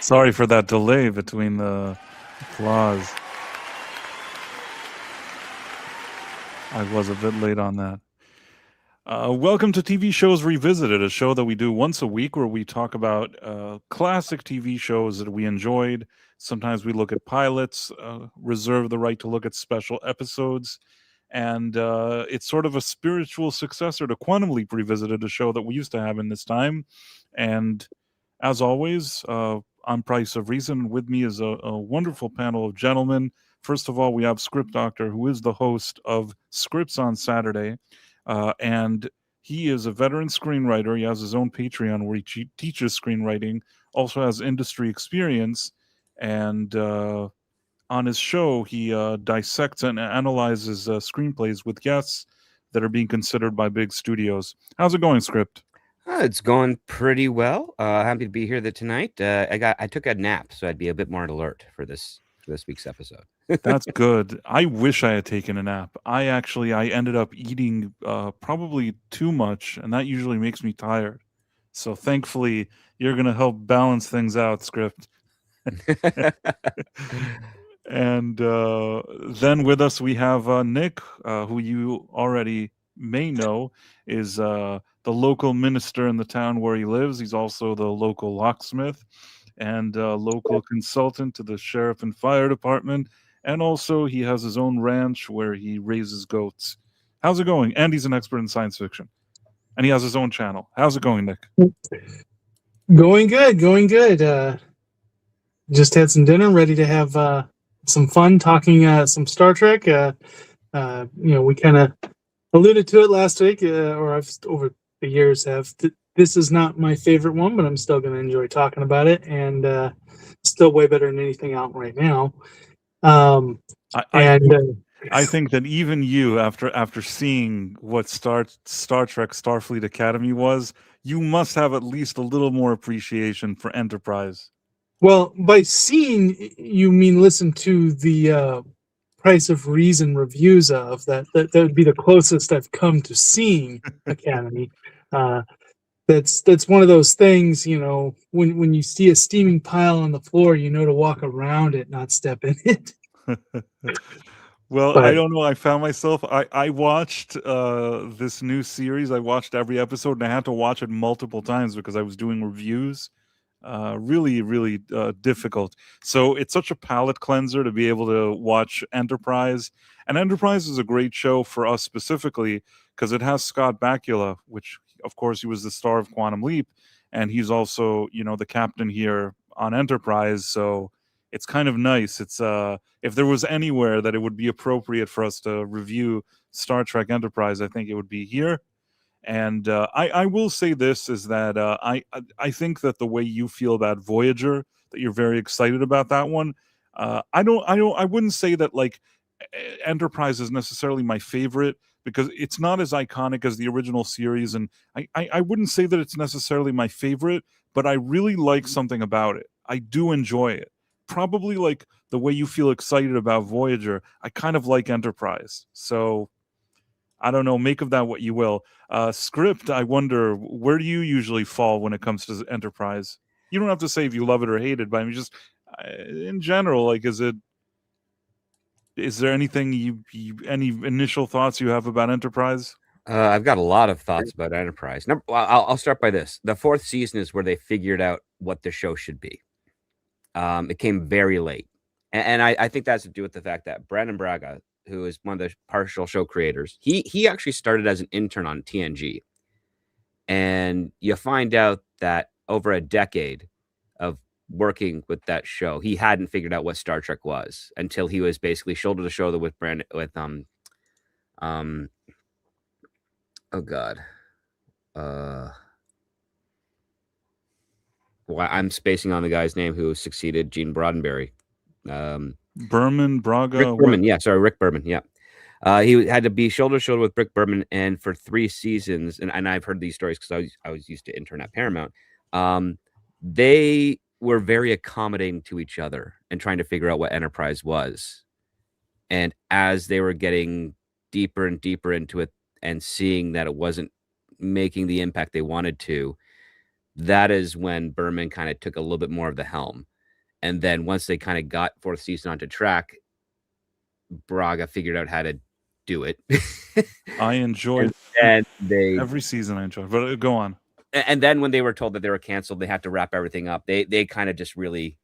Sorry for that delay between the applause. I was a bit late on that. Welcome to TV Shows Revisited, a show that we do once a week where we talk about classic TV shows that we enjoyed. Sometimes we look at pilots, reserve the right to look at special episodes. And it's sort of a spiritual successor to Quantum Leap Revisited, a show that we used to have in this time. And as always, I'm Price of Reason. With me is a wonderful panel of gentlemen. First of all, we have Script Doctor, who is the host of Scripts on Saturday. And he is a veteran screenwriter. He has his own Patreon where he teaches screenwriting, also has industry experience. And on his show, he dissects and analyzes screenplays with guests that are being considered by big studios. How's it going, Script? It's going pretty well. Happy to be here tonight. I took a nap, so I'd be a bit more alert for this week's episode. That's good. I wish I had taken a nap. I ended up eating probably too much, and that usually makes me tired. So thankfully, you're going to help balance things out, Script. And then with us, we have Nick, who you already may know is the local minister in the town where he lives. He's also the local locksmith and local consultant to the sheriff and fire department. And also, he has his own ranch where he raises goats. How's it going? And he's an expert in science fiction. And he has his own channel. How's it going, Nick? Going good. Just had some dinner, ready to have some fun talking some Star Trek. We kind of alluded to it last week, or I've over the years have. This is not my favorite one, but I'm still going to enjoy talking about it, and still way better than anything out right now. I think that even you, after seeing what Star Trek Starfleet Academy was, you must have at least a little more appreciation for Enterprise. Well, by seeing, you mean listen to the Price of Reason reviews of that. That would be the closest I've come to seeing Academy. That's one of those things, when you see a steaming pile on the floor, to walk around it, not step in it. Well, I don't know. I found myself. I watched this new series. I watched every episode, and I had to watch it multiple times because I was doing reviews. Really difficult. So it's such a palate cleanser to be able to watch Enterprise. And Enterprise is a great show for us specifically because it has Scott Bakula, which of course he was the star of Quantum Leap, and he's also the captain here on Enterprise. So it's kind of nice. It's if there was anywhere that it would be appropriate for us to review Star Trek Enterprise, I think it would be here. And I will say this is that I think that the way you feel about Voyager, that you're very excited about that one. I wouldn't say that like Enterprise is necessarily my favorite because it's not as iconic as the original series, and I wouldn't say that it's necessarily my favorite, but I really like something about it. I do enjoy it. Probably like the way you feel excited about Voyager, I kind of like Enterprise. So I don't know. Make of that what you will. Script, I wonder, where do you usually fall when it comes to Enterprise? You don't have to say if you love it or hate it, but I mean, just in general, like, is there anything any initial thoughts you have about Enterprise? I've got a lot of thoughts about Enterprise. I'll start by this. The fourth season is where they figured out what the show should be. It came very late. And I think that's to do with the fact that Brandon Braga, who is one of the partial show creators, he actually started as an intern on TNG. And you find out that over a decade of working with that show, he hadn't figured out what Star Trek was until he was basically shoulder to shoulder with oh God. Well, I'm spacing on the guy's name who succeeded Gene Roddenberry. Braga. Rick Berman. Yeah, sorry, Rick Berman. Yeah. He had to be shoulder to shoulder with Rick Berman, and for 3 seasons, and I've heard these stories because I was used to intern at Paramount. They were very accommodating to each other and trying to figure out what Enterprise was. And as they were getting deeper and deeper into it and seeing that it wasn't making the impact they wanted to, that is when Berman kind of took a little bit more of the helm. And then once they kind of got fourth season onto track, Braga figured out how to do it. I enjoyed and they every season. I enjoyed, but go on. And then when they were told that they were canceled, they had to wrap everything up. They kind of just really,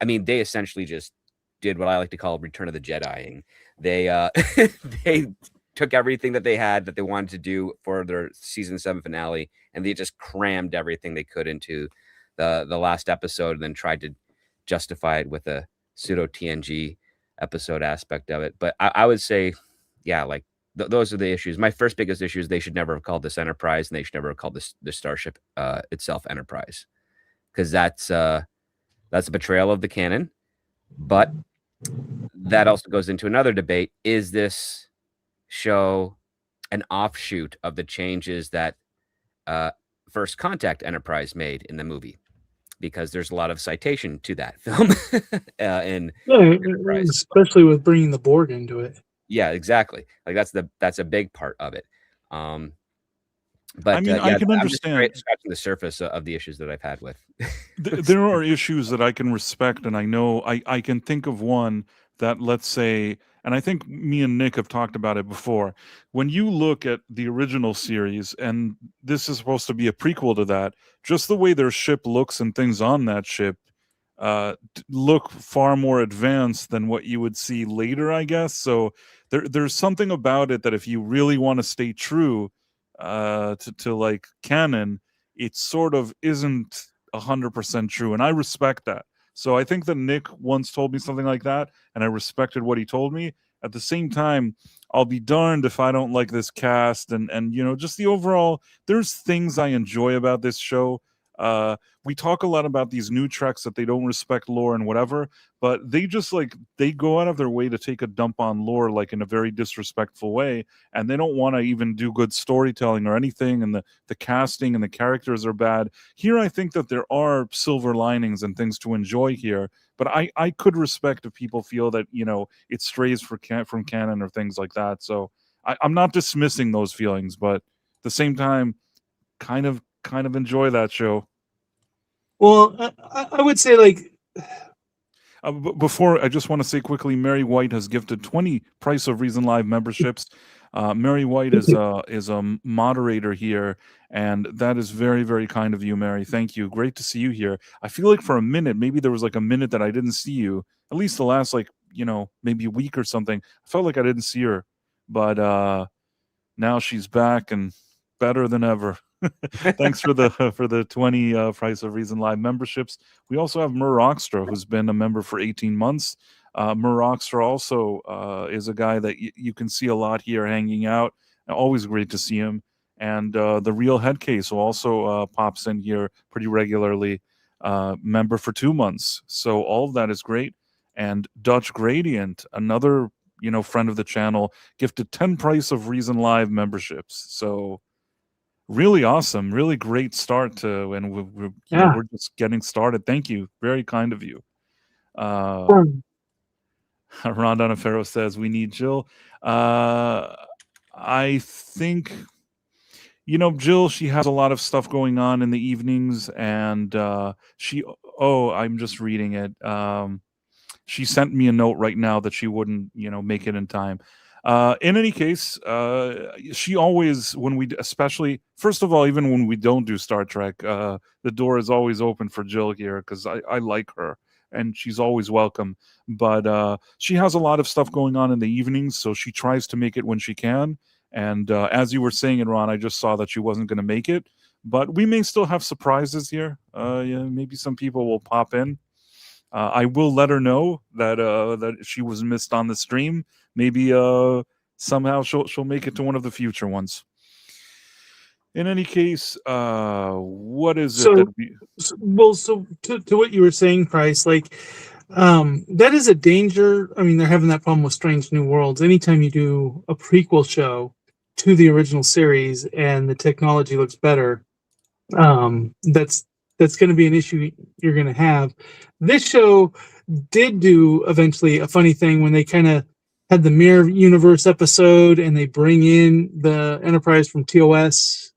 I mean, they essentially just did what I like to call Return of the Jediing. They they took everything that they had that they wanted to do for their season 7 finale, and they just crammed everything they could into the last episode, and then tried to justify it with a pseudo TNG episode aspect of it. But I would say, yeah, like those are the issues. My first biggest issue is they should never have called this Enterprise, and they should never have called this the starship itself Enterprise, because that's a betrayal of the canon. But that also goes into another debate: is this show an offshoot of the changes that First Contact Enterprise made in the movie? Because there's a lot of citation to that film, especially with bringing the Borg into it. Yeah, exactly. Like that's a big part of it. But I mean, I can understand. I'm just scratching the surface of the issues that I've had with. There are issues that I can respect, and I know I can think of one that, let's say, and I think me and Nick have talked about it before. When you look at the original series, and this is supposed to be a prequel to that, just the way their ship looks and things on that ship look far more advanced than what you would see later, I guess. So there's something about it that if you really want to stay true to like canon, it sort of isn't 100% true, and I respect that. So I think that Nick once told me something like that, and I respected what he told me. At the same time, I'll be darned if I don't like this cast and just the overall. There's things I enjoy about this show. We talk a lot about these new Treks that they don't respect lore and whatever, but they just they go out of their way to take a dump on lore like in a very disrespectful way, and they don't want to even do good storytelling or anything, and the casting and the characters are bad. Here I think that there are silver linings and things to enjoy here, but I could respect if people feel that it strays from canon or things like that. So I'm not dismissing those feelings, but at the same time, kind of enjoy that show. Well, I would say before, I just want to say quickly, Mary White has gifted 20 Price of Reason Live memberships. Mary White is a moderator here, and that is very, very kind of you, Mary. Thank you. Great to see you here. I feel like for a minute, maybe there was a minute that I didn't see you, at least the last maybe a week or something. I felt like I didn't see her, but now she's back and better than ever. Thanks for the 20 Price of Reason Live memberships. We also have Mur Rockstra, who's been a member for 18 months. Mur Rockstra also is a guy that you can see a lot here hanging out. Always great to see him. And the Real Headcase, who also pops in here pretty regularly, member for 2 months. So all of that is great. And Dutch Gradient, another friend of the channel, gifted 10 Price of Reason Live memberships. So really awesome, really great start to, and we're just getting started. Thank you, very kind of you. Ron Donofero says we need Jill. I think Jill, she has a lot of stuff going on in the evenings, and I'm just reading it. She sent me a note right now that she wouldn't make it in time. In any case, she always, especially, first of all, even when we don't do Star Trek, the door is always open for Jill here, because I like her, and she's always welcome. But she has a lot of stuff going on in the evenings, so she tries to make it when she can. And as you were saying it, Ron, I just saw that she wasn't going to make it. But we may still have surprises here. Maybe some people will pop in. I will let her know that she was missed on the stream. Maybe somehow she'll make it to one of the future ones. In any case, what is it that we... So to what you were saying, Price, that is a danger. I mean, they're having that problem with Strange New Worlds. Anytime you do a prequel show to the original series and the technology looks better, that's going to be an issue you're going to have. This show did do eventually a funny thing when they kind of had the Mirror Universe episode and they bring in the Enterprise from TOS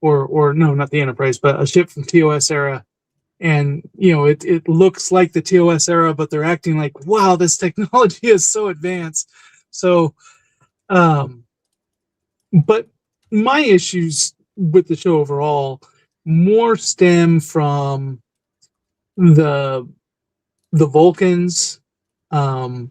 or no, not the Enterprise, but a ship from TOS era. And it looks like the TOS era, but they're acting like, wow, this technology is so advanced. So, but my issues with the show overall more stem from the Vulcans, the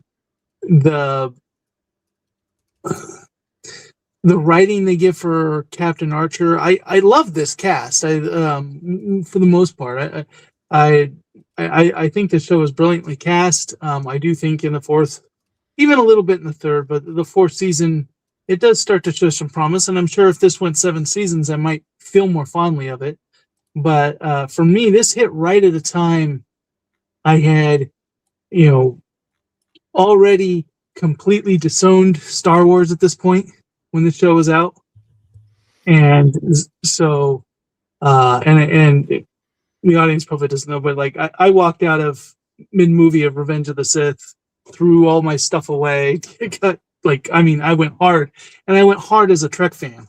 the writing they give for Captain Archer. I love this cast. I for the most part, I think the show is brilliantly cast. I do think in the fourth, even a little bit in the third, but the fourth season, it does start to show some promise. And I'm sure if this went 7 seasons, I might feel more fondly of it. But for me, this hit right at a time I had, already completely disowned Star Wars at this point when the show was out. And so, and the audience probably doesn't know, but like I walked out of mid movie of Revenge of the Sith, threw all my stuff away. I went hard, and I went hard as a Trek fan.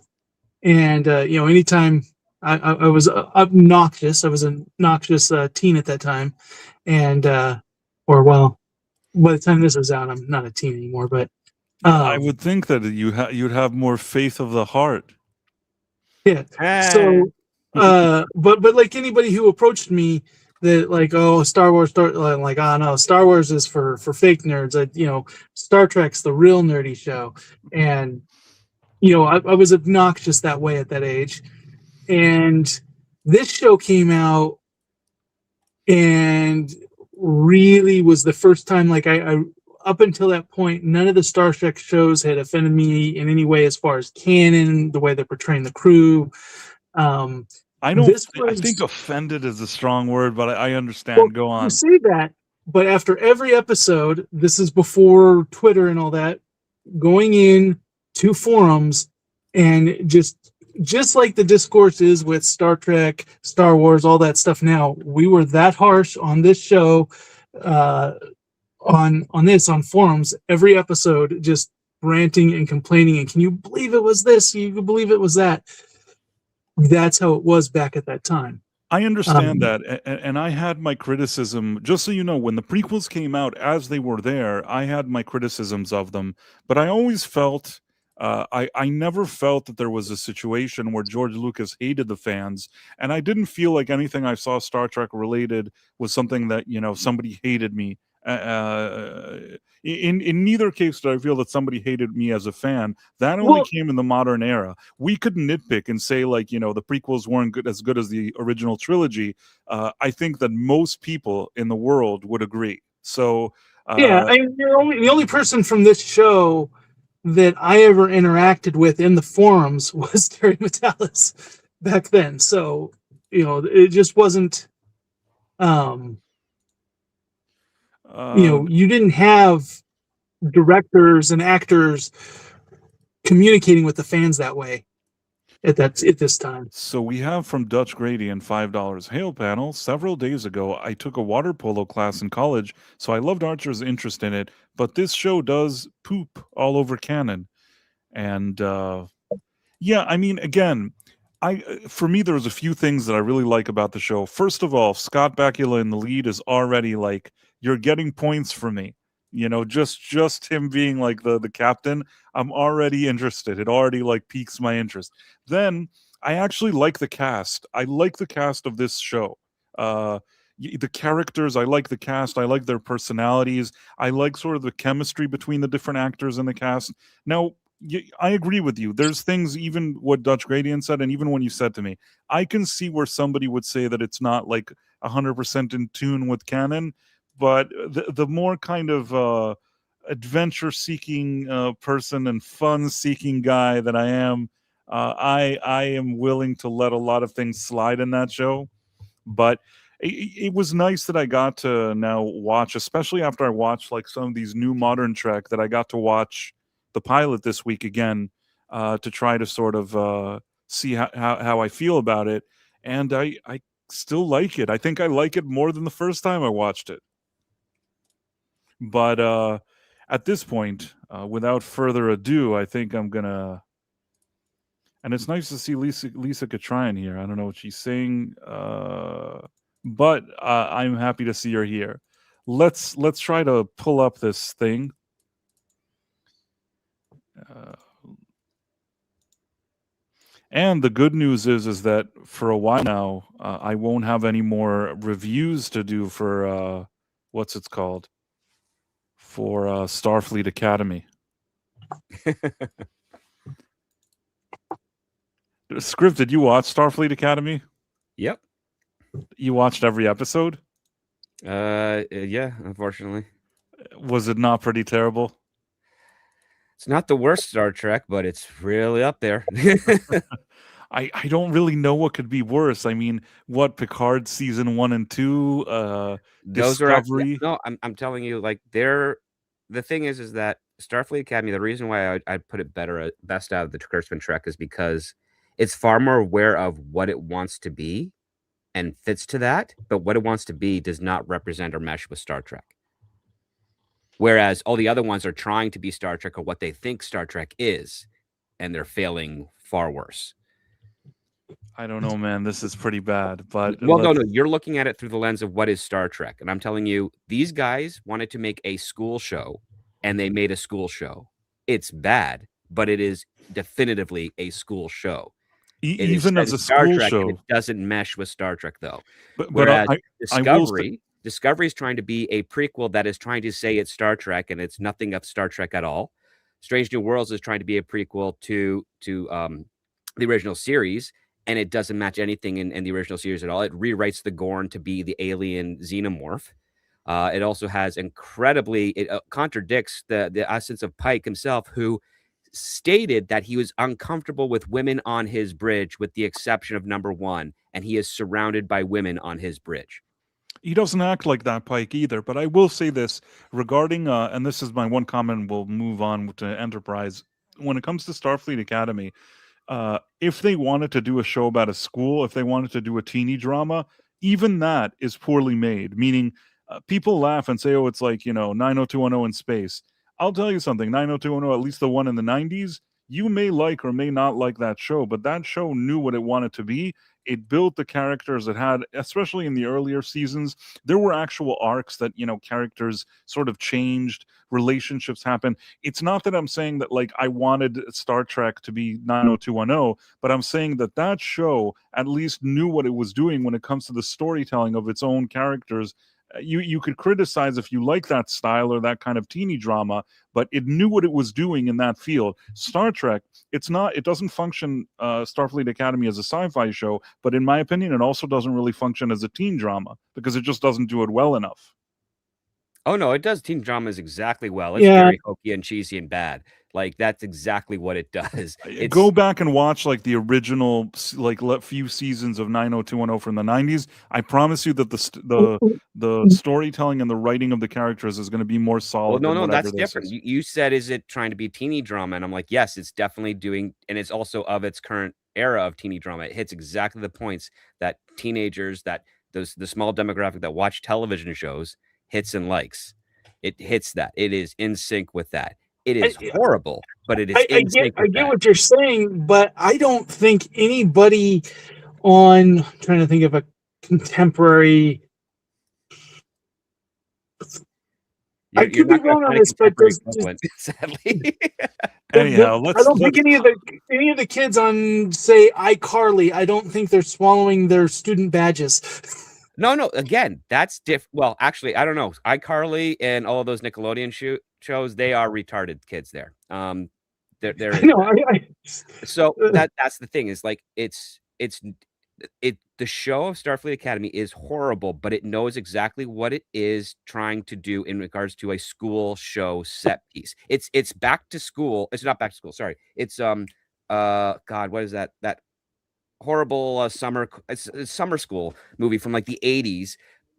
And anytime I was obnoxious, I was a obnoxious teen at that time, and or well, by the time this was out, I'm not a teen anymore. But I would think that you'd have more faith of the heart. yeah. So, but like anybody who approached me that like, oh, Star Wars, I'm like, oh no, Star Wars is for fake nerds. Star Trek's the real nerdy show, and I was obnoxious that way at that age. And this show came out and really was the first time, like I up until that point, none of the Star Trek shows had offended me in any way as far as canon, the way they're portraying the crew. I think offended is a strong word, but I understand. Well, go on. You say that, but after every episode, this is before Twitter and all that, going in to forums and just like the discourse is with Star Trek, Star Wars, all that stuff now, we were that harsh on this show, on forums, every episode, just ranting and complaining. And can you believe it was this? You can believe it was that. That's how it was back at that time. I understand that, and I had my criticism, just so you know, when the prequels came out, as they were there, I had my criticisms of them, but I always felt, I never felt that there was a situation where George Lucas hated the fans, and I didn't feel like anything I saw Star Trek related was something that, somebody hated me. In neither case did I feel that somebody hated me as a fan. That only came in the modern era. We could nitpick and say, like, the prequels weren't as good as the original trilogy. I think that most people in the world would agree. So the only person from this show that I ever interacted with in the forums was Terry Metalis back then. So it just wasn't. You didn't have directors and actors communicating with the fans that way at this time. So we have from Dutch Grady and $5. Hail panel. Several days ago, I took a water polo class in college, so I loved Archer's interest in it, but this show does poop all over canon. And again, for me, there's a few things that I really like about the show. First of all, Scott Bakula in the lead is already like, you're getting points for me. Just him being like the captain, I'm already interested. It already like piques my interest. Then I actually like the cast. I like the cast of this show. The characters, I like the cast. I like their personalities. I like sort of the chemistry between the different actors in the cast. Now, I agree with you. There's things, even what Dutch Gradient said, and even when you said to me, I can see where somebody would say that it's not like 100% in tune with canon, but the more kind of adventure-seeking person and fun-seeking guy that I am, I am willing to let a lot of things slide in that show. But it was nice that I got to now watch, especially after I watched like some of these new modern Trek, that I got to watch the pilot this week again, to try to sort of see how I feel about it. And I still like it. I think I like it more than the first time I watched it. But at this point, without further ado, I think I'm gonna And it's nice to see Lisa Katrine here. I don't know what she's saying, but I'm happy to see her here. Let's try to pull up this thing. And the good news is that for a while now, I won't have any more reviews to do for what's it's called, for Starfleet Academy. Script, did you watch Starfleet Academy? Yep. You watched every episode? Yeah, unfortunately. Was it not pretty terrible? It's not the worst Star Trek, but it's really up there. I don't really know what could be worse. I mean, what, Picard season 1 and 2, Those Discovery? are I'm telling you, like, the thing is that Starfleet Academy, the reason why I'd put it best out of the Kurtzman Trek is because it's far more aware of what it wants to be and fits to that, but what it wants to be does not represent or mesh with Star Trek. Whereas all the other ones are trying to be Star Trek or what they think Star Trek is, and they're failing far worse. I don't know, man. This is pretty bad. But well, no, you're looking at it through the lens of what is Star Trek, and I'm telling you, these guys wanted to make a school show, and they made a school show. It's bad, but it is definitively a school show. Even as a school show, it doesn't mesh with Star Trek, though. But whereas Discovery is trying to be a prequel that is trying to say it's Star Trek, and it's nothing of Star Trek at all. Strange New Worlds is trying to be a prequel to the original series, and it doesn't match anything in the original series at all. It rewrites the Gorn to be the alien xenomorph. It also has it contradicts the essence of Pike himself, who stated that he was uncomfortable with women on his bridge, with the exception of number 1, and he is surrounded by women on his bridge. He doesn't act like that, Pike, either. But I will say this regarding, and this is my one comment, we'll move on to Enterprise. When it comes to Starfleet Academy, if they wanted to do a show about a school, if they wanted to do a teeny drama, even that is poorly made. Meaning, people laugh and say, oh, it's like, 90210 in space. I'll tell you something, 90210, at least the one in the 90s, you may like or may not like that show, but that show knew what it wanted to be. It built the characters it had, especially in the earlier seasons. There were actual arcs that, characters sort of changed, relationships happened. It's not that I'm saying that, like, I wanted Star Trek to be 90210, but I'm saying that show at least knew what it was doing when it comes to the storytelling of its own characters. You could criticize if you like that style or that kind of teeny drama, but it knew what it was doing in that field. Star Trek, it doesn't function, Starfleet Academy, as a sci-fi show, but in my opinion, it also doesn't really function as a teen drama because it just doesn't do it well enough. Oh, no, it does teen dramas exactly well. It's very hokey and cheesy and bad. Like, that's exactly what it does. Go back and watch, like, the original, like, few seasons of 90210 from the 90s. I promise you that the storytelling and the writing of the characters is going to be more solid. Well, no, that's different. You said, is it trying to be teeny drama? And I'm like, yes, it's definitely doing, and it's also of its current era of teeny drama. It hits exactly the points that teenagers, the small demographic that watch television shows, hits and likes. It hits that. It is in sync with that. It is horrible, but it is in sync with that. I get what you're saying, but I don't think anybody I'm trying to think of a contemporary. I could be wrong on this, but sadly. Anyhow, I don't think any of the kids on, say, iCarly, I don't think they're swallowing their student badges. No. Again, that's different. Well, actually, I don't know. iCarly and all of those Nickelodeon shows, they are retarded kids there. They're so that's the thing, is like the show of Starfleet Academy is horrible, but it knows exactly what it is trying to do in regards to a school show set piece. It's back to school. It's not back to school. Sorry. It's God, what is that horrible summer school movie from like the 80s,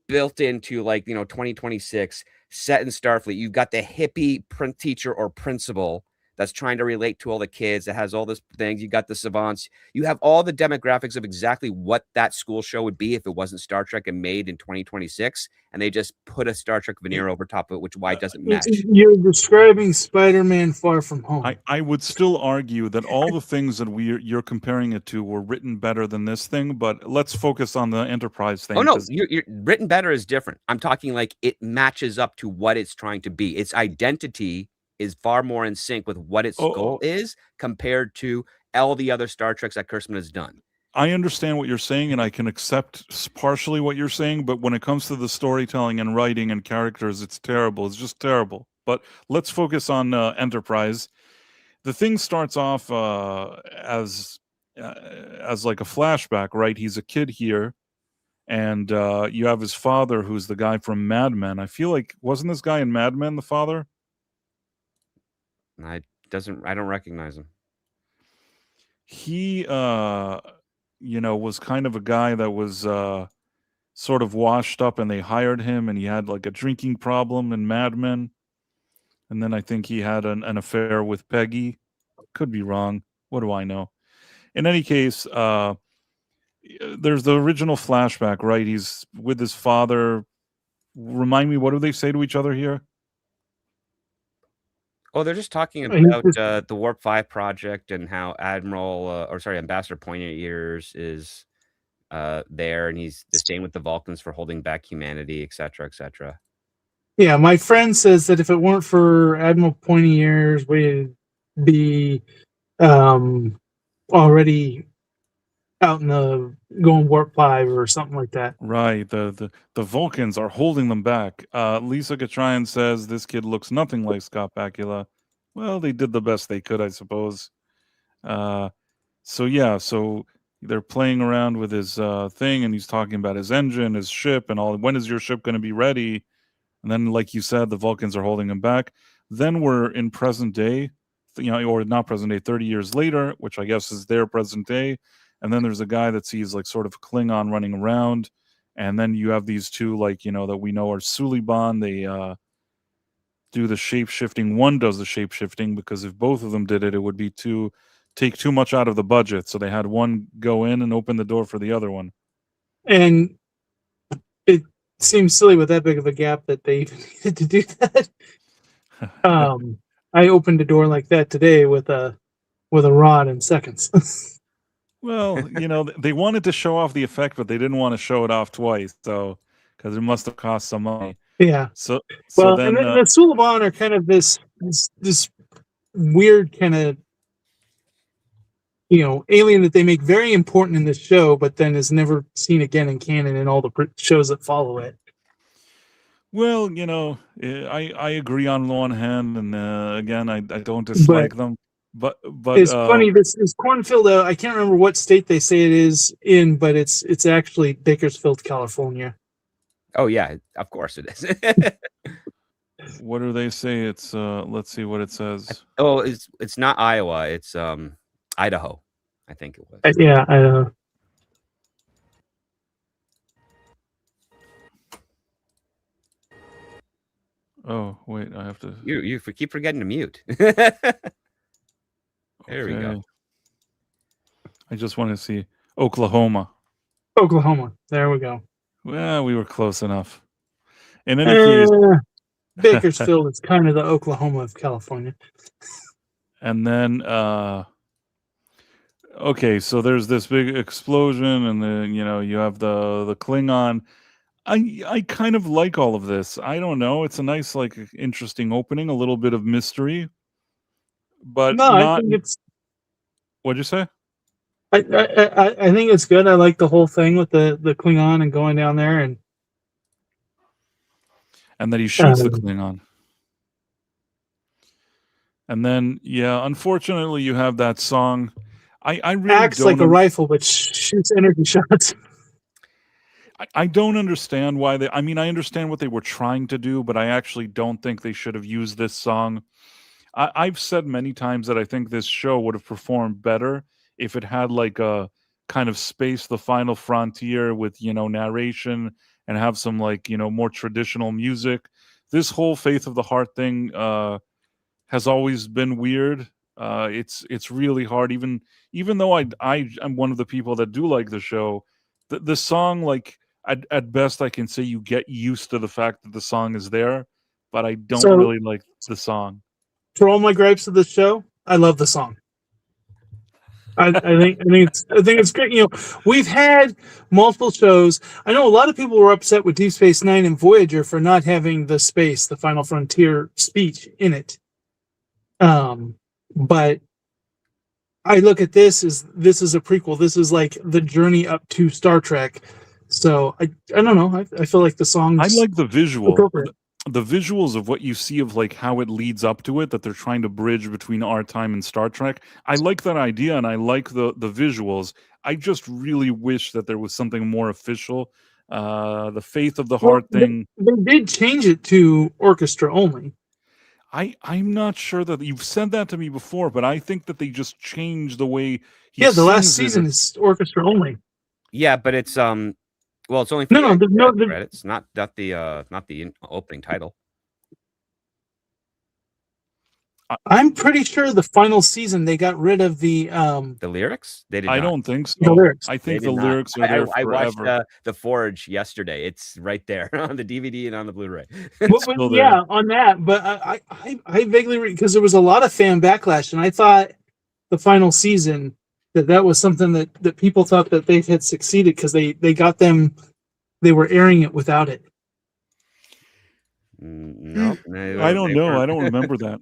built into, like, 2026, set in Starfleet. You've got the hippie teacher or principal that's trying to relate to all the kids, that has all this things. You got the savants. You have all the demographics of exactly what that school show would be if it wasn't Star Trek and made in 2026, and they just put a Star Trek veneer over top of it, which why it doesn't mesh. You're describing Spider-Man Far From Home. I would still argue that all the things that you're comparing it to were written better than this thing, but let's focus on the Enterprise thing. Oh no, you're written better is different. I'm talking like it matches up to what it's trying to be. Its identity is far more in sync with what its goal is compared to all the other Star Treks that Kurtzman has done. I understand what you're saying, and I can accept partially what you're saying, but when it comes to the storytelling and writing and characters, it's terrible. It's just terrible. But let's focus on Enterprise. The thing starts off as like a flashback, right? He's a kid here, and you have his father, who's the guy from Mad Men. I feel like, wasn't this guy in Mad Men the father? I don't recognize him. He was kind of a guy that was sort of washed up, and they hired him, and he had like a drinking problem in Mad Men, and then I think he had an affair with Peggy. Could be wrong. What do I know? In any case, there's the original flashback, right? He's with his father. Remind me, what do they say to each other here? Oh, they're just talking about the Warp 5 project and how Ambassador Poignant Ears is there, and he's staying with the Vulcans for holding back humanity, etc., etc. Yeah, my friend says that if it weren't for Admiral Pointy Ears, we'd be already out in the going Warp 5 or something like that. Right. The Vulcans are holding them back. Lisa Katryan says this kid looks nothing like Scott Bakula. Well, they did the best they could, I suppose. So they're playing around with his thing, and he's talking about his engine, his ship, and all. When is your ship going to be ready? And then, like you said, the Vulcans are holding him back. Then we're in present day, or not present day, 30 years later, which I guess is their present day. And then there's a guy that sees like sort of a Klingon running around. And then you have these two, like, that we know are Suliban. They do the shape-shifting. One does the shape-shifting, because if both of them did it, it would be take too much out of the budget. So they had one go in and open the door for the other one. And it seems silly with that big of a gap that they even needed to do that. I opened a door like that today with a rod in seconds. Well, they wanted to show off the effect, but they didn't want to show it off twice. So, because it must have cost some money. Yeah. So then the Suliban are kind of this weird kind of alien that they make very important in this show, but then is never seen again in canon in all the shows that follow it. Well, I agree on one hand, and again, I don't dislike them. But it's funny. This cornfield. I can't remember what state they say it is in, but it's actually Bakersfield, California. Oh yeah, of course it is. What do they say? It's let's see what it says. Oh, it's not Iowa. It's Idaho, I think it was. Yeah, Idaho. Oh wait, I have to. You keep forgetting to mute. There we go. I just want to see Oklahoma. There we go. Well, we were close enough. In any case, Bakersfield is kind of the Oklahoma of California. And then, okay, so there's this big explosion, and then you have the Klingon. I kind of like all of this. I don't know. It's a nice, like, interesting opening, a little bit of mystery. But no, I think it's. What'd you say? I think it's good. I like the whole thing with the Klingon and going down there and that he shoots the Klingon. And then, unfortunately, you have that song. I really acts like a rifle, but shoots energy shots. I don't understand why I understand what they were trying to do, but I actually don't think they should have used this song. I've said many times that I think this show would have performed better if it had like a kind of Space the Final Frontier with, narration and have some like, more traditional music. This whole Faith of the Heart thing has always been weird. It's really hard, even though I'm one of the people that do like the show. The song, like at best, I can say you get used to the fact that the song is there, but I don't So really like the song. for all my gripes of the show, I love the song. I think it's great. We've had multiple shows. I know a lot of people were upset with Deep Space Nine and Voyager for not having the Final Frontier speech in it. But I look at this as a prequel. This is like the journey up to Star Trek. So I don't know. I feel like the songs. I like the visual. appropriate. The visuals of what you see of like how it leads up to it, that they're trying to bridge between our time and Star Trek. I like that idea and I like the visuals. I just really wish that there was something more official. The Faith of the Well, Heart thing. They did change it to orchestra only. I'm not sure that you've said that to me before, but I think that they just changed the way he Yeah, the last sings it. season is orchestra only. Yeah, but it's well, it's only for No, the no, credits, not the opening title. I'm pretty sure the final season they got rid of the lyrics. They did. I not. don't think so. The lyrics. I think They the did not. lyrics are there I forever. watched the Forge yesterday. It's right there on the DVD and on the Blu-ray. But still there. yeah, on that. But I vaguely because there was a lot of fan backlash, and I thought the final season that was something that people thought that they had succeeded because they got them. They were airing it without it. No, I don't know. I don't remember that.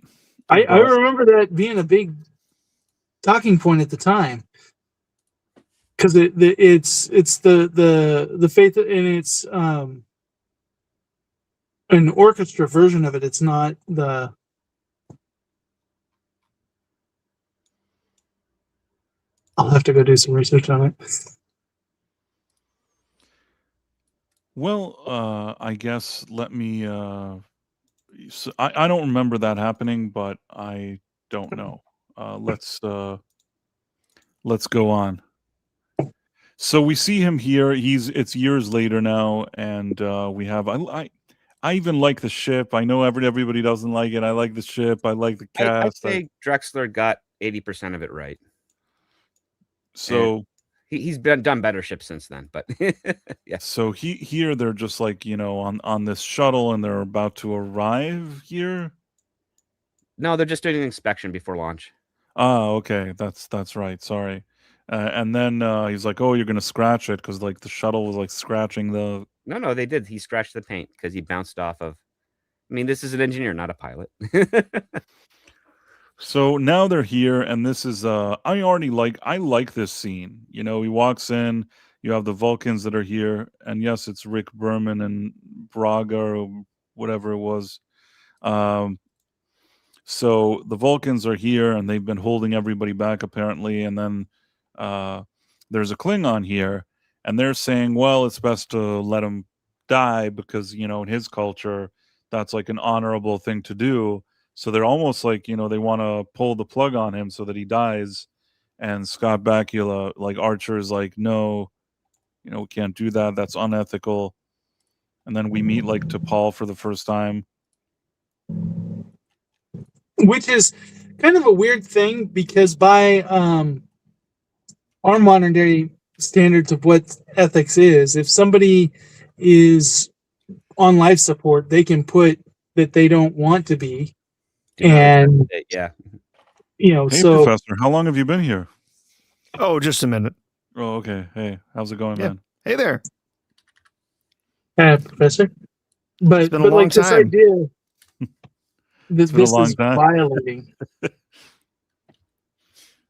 I remember that being a big talking point at the time because it's the Faith, and it's an orchestra version of it. It's not the. I'll have to go do some research on it. Well, I guess let me. So I don't remember that happening, but I don't know. Let's go on. So we see him here. It's years later now, and we have I even like the ship. I know everybody doesn't like it. I like the ship. I like the cast. I'd say Drexler got 80% of it right. So and he's done better ships since then, but yeah. So here they're just like on this shuttle, and they're about to arrive here. No, they're just doing an inspection before launch. Oh, okay, that's right. Sorry. And then he's like, "Oh, you're gonna scratch it," because like the shuttle was like scratching the. No, they did. He scratched the paint because he bounced off of. I mean, this is an engineer, not a pilot. So now they're here, and this is I like this scene. He walks in. You have the Vulcans that are here, and yes, it's Rick Berman and Braga or whatever it was. So the Vulcans are here, and they've been holding everybody back apparently. And then there's a Klingon here, and they're saying, well, it's best to let him die because in his culture, that's like an honorable thing to do. So they're almost like they want to pull the plug on him so that he dies. And Scott Bakula, like Archer, is like, no, we can't do that. That's unethical. And then we meet like T'Pol for the first time. Which is kind of a weird thing because by our modern day standards of what ethics is, if somebody is on life support, they can put that they don't want to be. And yeah, Hey, so Professor, how long have you been here? Oh, just a minute. Oh, okay. Hey, how's it going, man? Hey there. Professor, but It's been a long like this time. idea that been a this long is time. violating.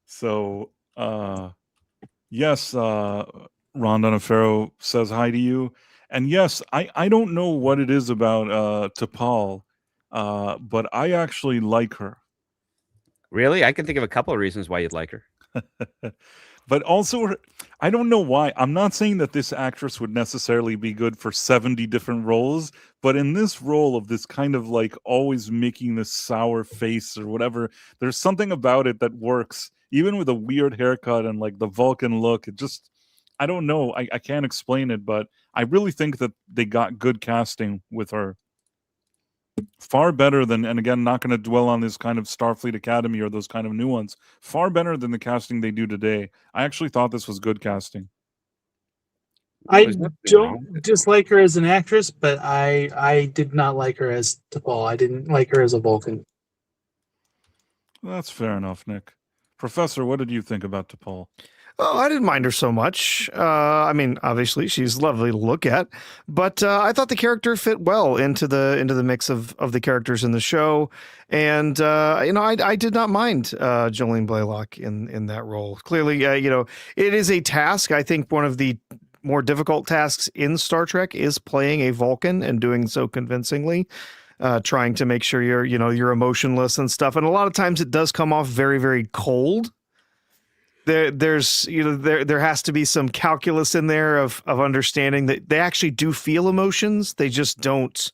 So, yes, Ron Donofrio says hi to you. And yes, I don't know what it is about T'Pol, but I actually like her. really? I can think of a couple of reasons why you'd like her. But also, I don't know why. I'm not saying that this actress would necessarily be good for 70 different roles, but in this role of this kind of like always making this sour face or whatever, there's something about it that works, even with a weird haircut and like the Vulcan look. It just, I don't know. I can't explain it, but I really think that they got good casting with her. Far better than, and again, not going to dwell on this kind of Starfleet Academy or those kind of new ones. Far better than the casting they do today. I actually thought this was good casting. I There's nothing wrong with don't it. dislike her as an actress, but I did not like her as T'Pol. I didn't like her as a Vulcan. That's fair enough, Nick. Professor, what did you think about T'Pol? Oh, I didn't mind her so much. I mean, obviously she's lovely to look at, but I thought the character fit well into the mix of the characters in the show, and I did not mind Jolene Blalock in that role. Clearly, it is a task. I think one of the more difficult tasks in Star Trek is playing a Vulcan and doing so convincingly. Trying to make sure you're emotionless and stuff, and a lot of times it does come off very, very cold. There has to be some calculus in there of understanding that they actually do feel emotions. They just don't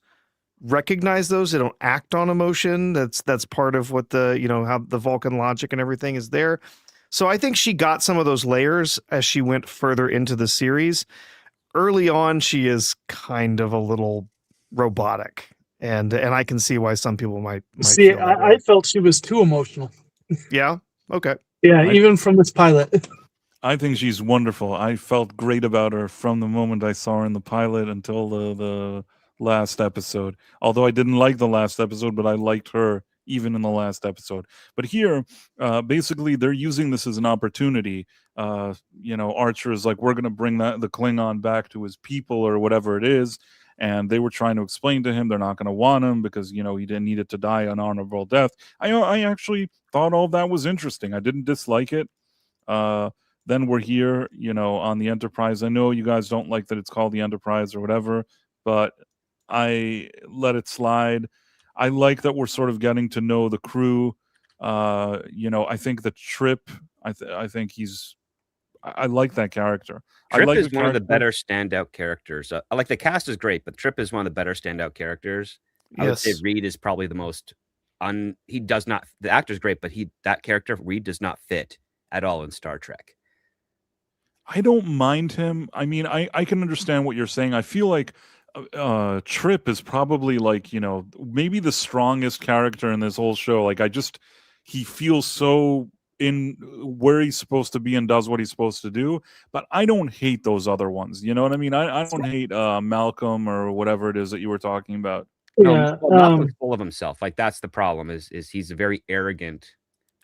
recognize those. They don't act on emotion. That's part of what how the Vulcan logic and everything is there. So I think she got some of those layers as she went further into the series. Early on, she is kind of a little robotic, and I can see why some people might See, feel that way. I felt she was too emotional. Yeah. Okay. Yeah, even from this pilot. I think she's wonderful. I felt great about her from the moment I saw her in the pilot until the last episode. Although I didn't like the last episode, but I liked her even in the last episode. But here, basically, they're using this as an opportunity. Archer is like, we're going to bring the Klingon back to his people or whatever it is. And they were trying to explain to him they're not going to want him because, he didn't need it to die an honorable death. I actually thought all that was interesting. I didn't dislike it. Then we're here, on the Enterprise. I know you guys don't like that it's called the Enterprise or whatever, but I let it slide. I like that we're sort of getting to know the crew. I think the Trip, I think I like that character. Trip I like is one of the better standout characters. Like the cast is great, but Trip is one of the better standout characters. I would say Yes. Reed is probably the most he does not, the actor's great, but that character, Reed, does not fit at all in Star Trek. I don't mind him. I mean, I can understand what you're saying. I feel like Trip is probably like, maybe the strongest character in this whole show. Like he feels so in where he's supposed to be and does what he's supposed to do. But I don't hate those other ones. You know what I mean? I don't hate Malcolm or whatever it is that you were talking about. Yeah. Malcolm's full of himself. Like that's the problem is he's a very arrogant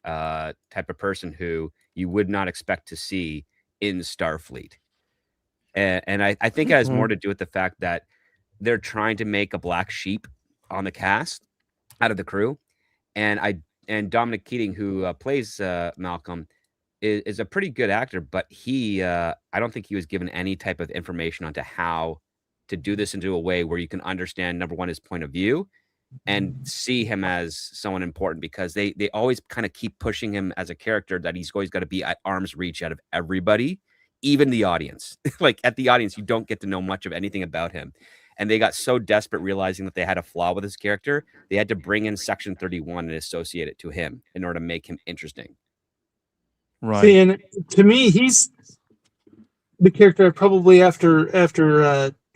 type of person who you would not expect to see in Starfleet. And I think it has more to do with the fact that they're trying to make a black sheep on the cast out of the crew. And Dominic Keating, who plays Malcolm, is a pretty good actor, but I don't think he was given any type of information onto how to do this into a way where you can understand, number one, his point of view and see him as someone important, because they always kind of keep pushing him as a character that he's always got to be at arm's reach out of everybody, even the audience. Like at the audience, you don't get to know much of anything about him. And they got so desperate realizing that they had a flaw with his character, they had to bring in Section 31 and associate it to him in order to make him interesting. Right. See, and to me, he's the character probably after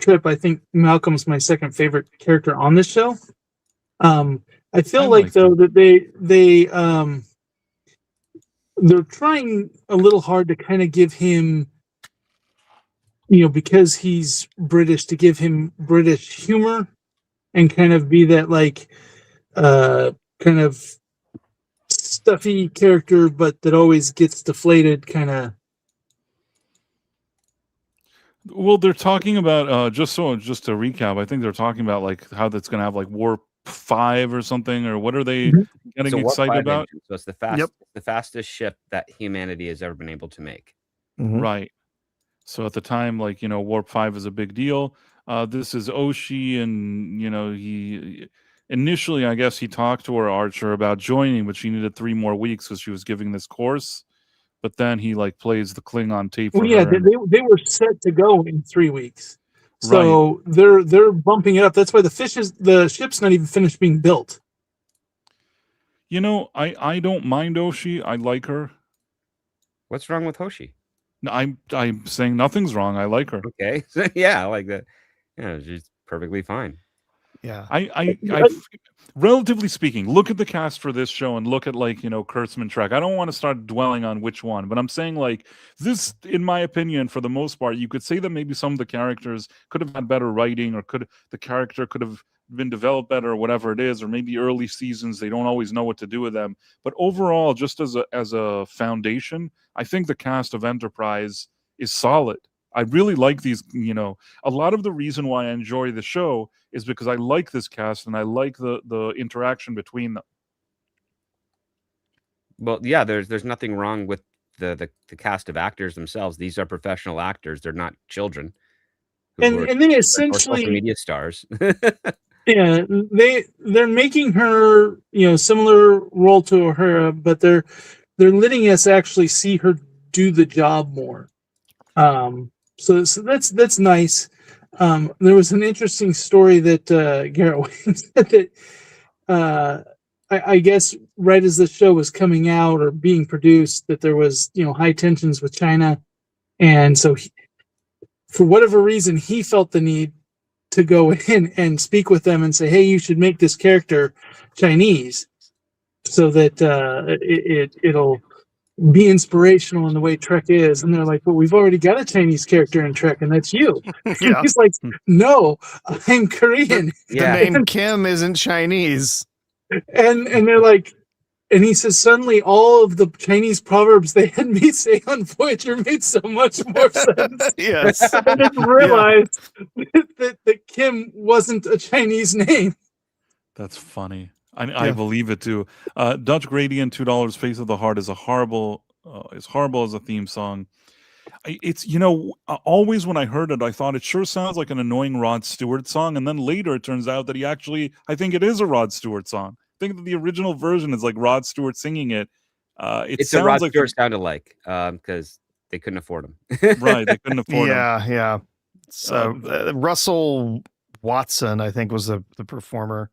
Trip. I think Malcolm's my second favorite character on this show. I feel like though that they're trying a little hard to kind of give him, because he's British, to give him British humor and kind of be that like kind of stuffy character, but that always gets deflated kind of. Well, they're talking about just to recap, I think they're talking about like how that's going to have like Warp 5 or something, or what are they getting excited about? Engine, so it's the fastest ship that humanity has ever been able to make. Right. So at the time, like, Warp 5 is a big deal. This is Oshi, and he initially, I guess, he talked to her, Archer, about joining, but she needed 3 more weeks because she was giving this course. But then he like plays the Klingon tape for her. They were set to go in 3 weeks, so they're bumping it up. That's why the ship's not even finished being built. I don't mind Oshi. I like her. What's wrong with Hoshi? No, I'm saying nothing's wrong. I like her. Okay, yeah, I like that. Yeah, she's perfectly fine. Yeah. I relatively speaking, look at the cast for this show and look at like, Kurtzman Trek. I don't want to start dwelling on which one, but I'm saying like this, in my opinion, for the most part, you could say that maybe some of the characters could have had better writing, or the character could have been developed better, or whatever it is, or maybe early seasons they don't always know what to do with them. But overall, just as a foundation, I think the cast of Enterprise is solid. I really like these, a lot of the reason why I enjoy the show is because I like this cast and I like the interaction between them. Well, yeah, there's nothing wrong with the cast of actors themselves. These are professional actors. They're not children. And they Or social essentially, media stars. yeah, they're making her, similar role to her, but they're letting us actually see her do the job more. So that's nice. There was an interesting story that Garrett Wayne said that I guess right as the show was coming out or being produced, that there was high tensions with China, and so for whatever reason he felt the need to go in and speak with them and say, hey, you should make this character Chinese so that it'll be inspirational in the way Trek is. And they're like, well, we've already got a Chinese character in Trek, and that's you. Yeah. He's like, no, I'm Korean. Yeah. The name Kim isn't Chinese. And they're like, and he says, suddenly all of the Chinese proverbs they had me say on Voyager made so much more sense. Yes. I didn't realize that Kim wasn't a Chinese name. That's funny. I believe it too. Dutch Gradient, $2. Face of the Heart is horrible as a theme song. It's always when I heard it, I thought it sure sounds like an annoying Rod Stewart song, and then later it turns out that I think it is a Rod Stewart song. I think that the original version is like Rod Stewart singing it. It's a Rod Stewart sound alike because they couldn't afford him. Right, they couldn't afford him. Yeah. So Russell Watson, I think, was the performer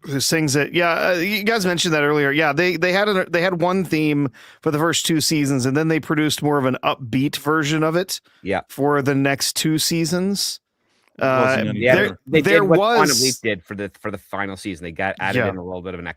who sings it. Yeah, you guys mentioned that earlier. Yeah, they had one theme for the first 2 seasons, and then they produced more of an upbeat version of it. Yeah, for the next 2 seasons. They did what Quantum Leap did for the final season. They got added in a little bit of an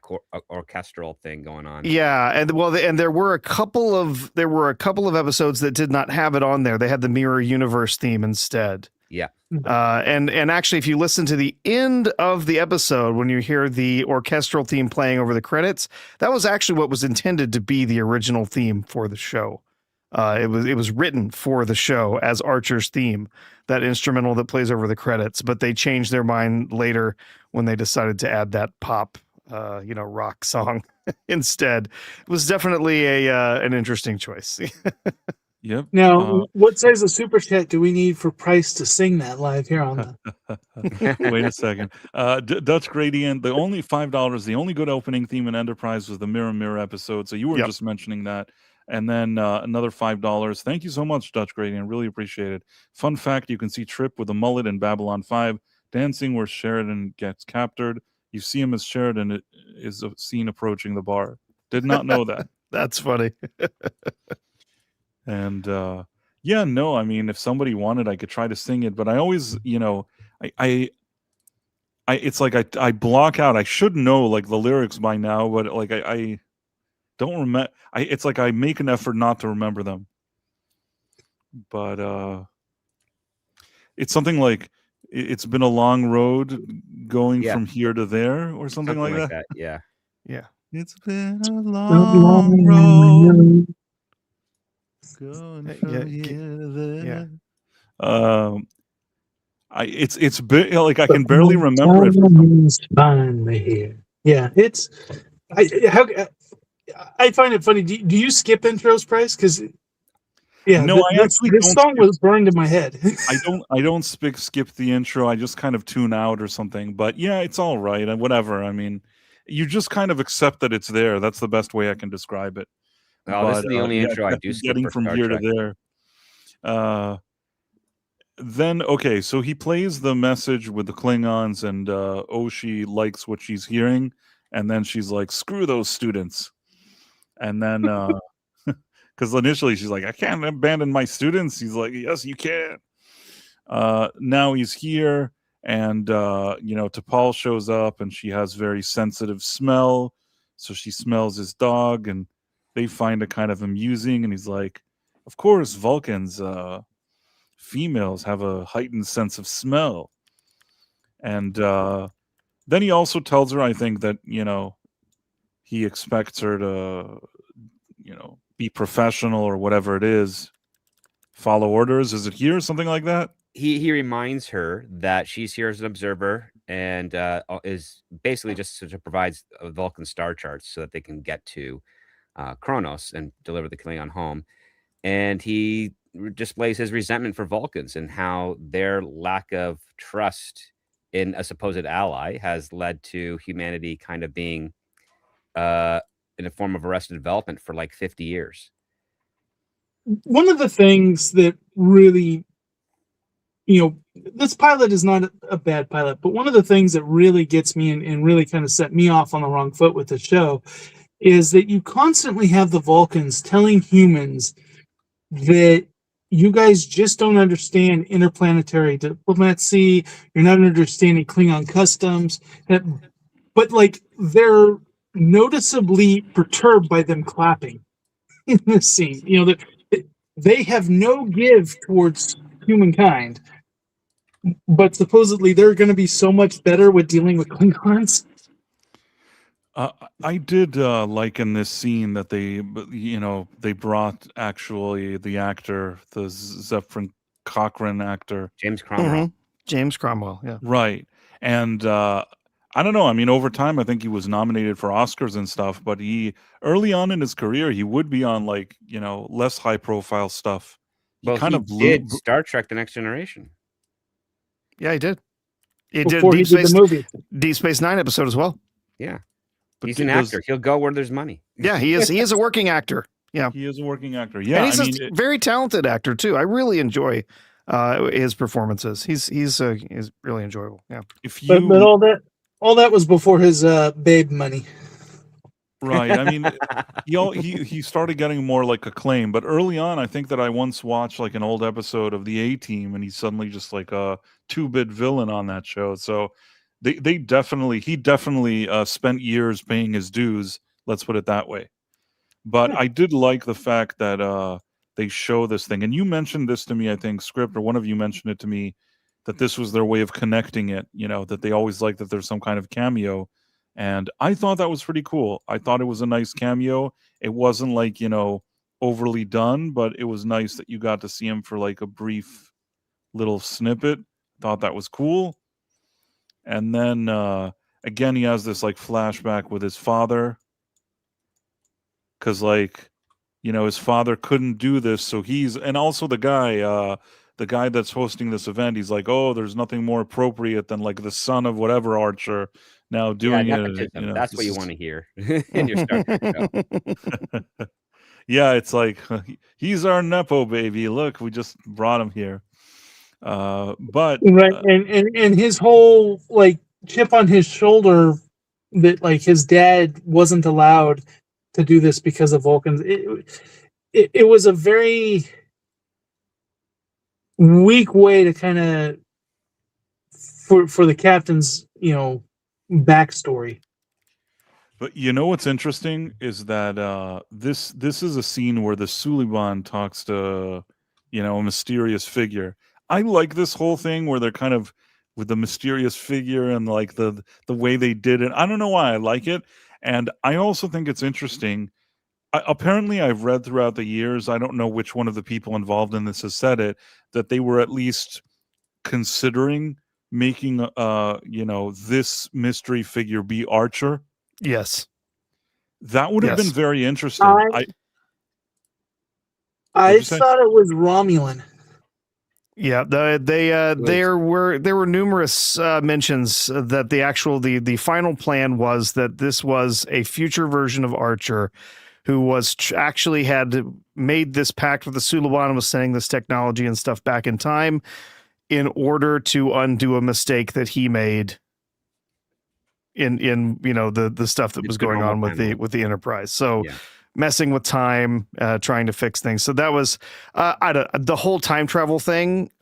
orchestral thing going on. Yeah, and there were a couple of episodes that did not have it on there. They had the Mirror Universe theme instead. Yeah. And actually, if you listen to the end of the episode, when you hear the orchestral theme playing over the credits, that was actually what was intended to be the original theme for the show. It was written for the show as Archer's theme, that instrumental that plays over the credits, but they changed their mind later when they decided to add that pop, rock song instead. It was definitely an interesting choice. Yep. Now, what size of super chat do we need for Price to sing that live here on the? Wait a second. Dutch Gradient, the only $5, the only good opening theme in Enterprise was the Mirror Mirror episode. So you were just mentioning that. And then another $5. Thank you so much, Dutch Gradient. Really appreciate it. Fun fact, you can see Trip with a mullet in Babylon 5 dancing where Sheridan gets captured. You see him as Sheridan is seen approaching the bar. Did not know that. That's funny. And I mean, if somebody wanted, I could try to sing it, but I always, it's like I block out. I should know like the lyrics by now, but like I don't remember. It's like I make an effort not to remember them. But it's something like it's been a long road going from here to there, or something like that. Yeah. It's been a long road. Going from here to there. It's big, like I can barely remember it. Finally here. Yeah, I find it funny. Do you skip intros, Price? Because this song was burned in my head. I don't skip the intro. I just kind of tune out or something. But yeah, it's all right. And whatever. I mean, you just kind of accept that it's there. That's the best way I can describe it. Oh, this is the only intro I do skip getting for from Star here Trek. to there. Then okay, so he plays the message with the Klingons, and Oshi likes what she's hearing, and then she's like, "Screw those students," and then because initially she's like, "I can't abandon my students." He's like, "Yes, you can." Now he's here, And T'Pol shows up, and she has very sensitive smell, so she smells his dog, and they find it kind of amusing. And he's like, "Of course, Vulcans, females have a heightened sense of smell." And then he also tells her, I think, that he expects her to be professional or whatever it is, follow orders. Is it here, something like that? He reminds her that she's here as an observer and is basically just to provide Vulcan star charts so that they can get to Kronos and deliver the Klingon home. And he displays his resentment for Vulcans and how their lack of trust in a supposed ally has led to humanity kind of being in a form of arrested development for like 50 years. One of the things that really, this pilot is not a bad pilot, but one of the things that really gets me and really kind of set me off on the wrong foot with the show is that you constantly have the Vulcans telling humans that you guys just don't understand interplanetary diplomacy. You're not understanding Klingon customs. But like they're noticeably perturbed by them clapping in this scene. They have no give towards humankind, but supposedly they're going to be so much better with dealing with Klingons. I did like in this scene that they brought actually the actor, the Zefram Cochrane actor, James Cromwell. Mhm. James Cromwell, yeah. right? And I don't know. I mean, over time, I think he was nominated for Oscars and stuff. But early on in his career, he would be on less high profile stuff. Well, kind he of blew. did Star Trek: The Next Generation. Yeah, he did. He Before did he did the movie. Deep Space Nine episode as well. Yeah, But he's an actor. He'll go where there's money. Yeah, he is. He is a working actor. Yeah, He is a working actor. Yeah, and he's a very talented actor too. I really enjoy his performances. He's really enjoyable. Yeah. if But you all that was before his babe money. right, I mean, he started getting more like acclaim. But early on, I think that I once watched like an old episode of the A-Team, and he's suddenly just like a 2-bit villain on that show. So he definitely spent years paying his dues. Let's put it that way. But I did like the fact that they show this thing, and you mentioned this to me, I think, Script, or one of you mentioned it to me, that this was their way of connecting it. That they always like that there's some kind of cameo, and I thought that was pretty cool. I thought it was a nice cameo. It wasn't like overly done, but it was nice that you got to see him for like a brief little snippet. Thought that was cool. And then again, he has this like flashback with his father, because his father couldn't do this, so and also the guy that's hosting this event, he's like, oh, there's nothing more appropriate than like the son of whatever archer now doing it. That's what you want to hear in your Star Trek show. Yeah, it's like he's our nepo baby. Look, we just brought him here. But Right, and his whole like chip on his shoulder that like his dad wasn't allowed to do this because of Vulcans. It was a very weak way to kind of for the captain's backstory. But what's interesting is that this is a scene where the Suliban talks to a mysterious figure. I like this whole thing where they're kind of with the mysterious figure and like the way they did it. I don't know why I like it, and I also think it's interesting. Apparently, I've read throughout the years, I don't know which one of the people involved in this has said it, that they were at least considering making this mystery figure be Archer. Yes. That would have Yes. been very interesting. I thought it was Romulan. Yeah, there were numerous mentions that the final plan was that this was a future version of Archer, who was actually had made this pact with the Suliban and was sending this technology and stuff back in time in order to undo a mistake that he made in the stuff that was going on with the Enterprise. So. Yeah. Messing with time, trying to fix things. So that was the whole time travel thing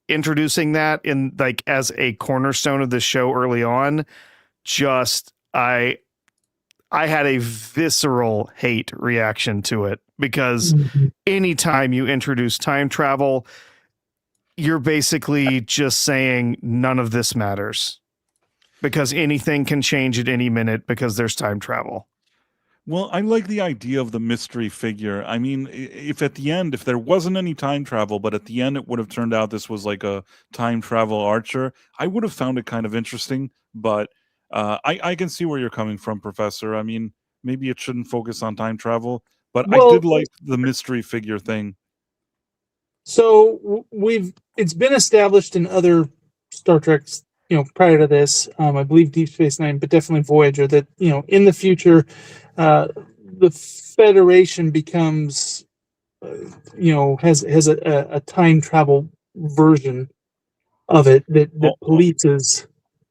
introducing that in like as a cornerstone of the show early on, just I had a visceral hate reaction to it because anytime you introduce time travel, you're basically just saying none of this matters because anything can change at any minute because there's time travel. Well, I like the idea of the mystery figure. I mean, if at the end, if there wasn't any time travel, but at the end it would have turned out this was like a time travel archer, I would have found it kind of interesting. But I can see where you're coming from, Professor. I mean, maybe it shouldn't focus on time travel, but I did like the mystery figure thing. So it's been established in other Star Treks, prior to this, I believe Deep Space Nine, but definitely Voyager, that, in the future, the Federation becomes, has a time travel version of it that polices.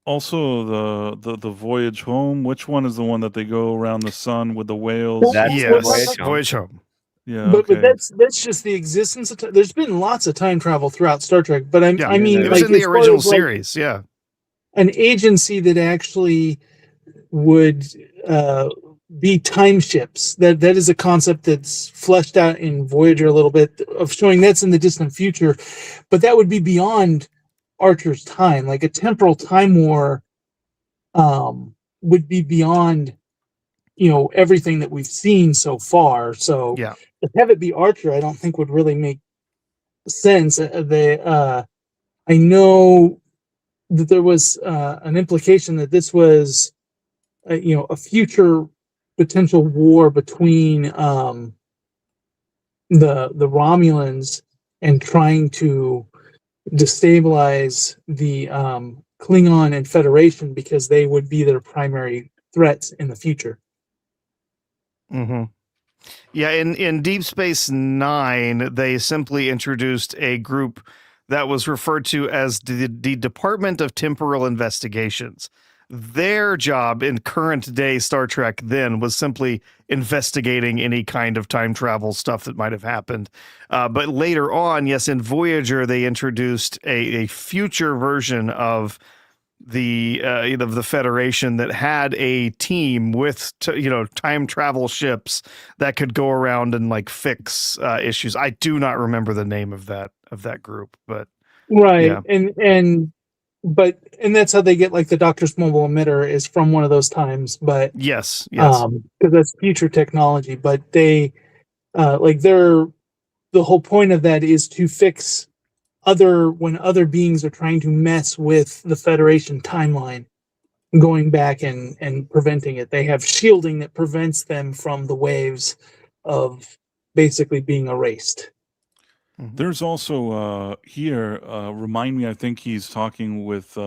Also, the voyage home. Which one is the one that they go around the sun with the whales? That's Voyage Home. Yeah, but that's just the existence of time. There's been lots of time travel throughout Star Trek, but I mean, it was in the original series, an agency that actually would be time ships. That is a concept that's fleshed out in Voyager a little bit, of showing that's in the distant future, but that would be beyond Archer's time. Like a temporal time war would be beyond everything that we've seen so far. So yeah, to have it be Archer, I don't think would really make sense. I know that there was an implication that this was a future potential war between the Romulans and trying to destabilize the Klingon and Federation, because they would be their primary threats in the future. Mm-hmm. Yeah, in Deep Space Nine, they simply introduced a group that was referred to as the Department of Temporal Investigations. Their job in current day Star Trek then was simply investigating any kind of time travel stuff that might have happened. But later on, yes, in Voyager, they introduced a future version of the the Federation that had a team with time travel ships that could go around and like fix issues. I do not remember the name of that group, but right, yeah. and that's how they get like the Doctor's mobile emitter is from one of those times. But yes, because that's future technology. But they the whole point of that is to fix when other beings are trying to mess with the Federation timeline, going back and preventing it. They have shielding that prevents them from the waves of basically being erased. There's also here, remind me, I think he's talking with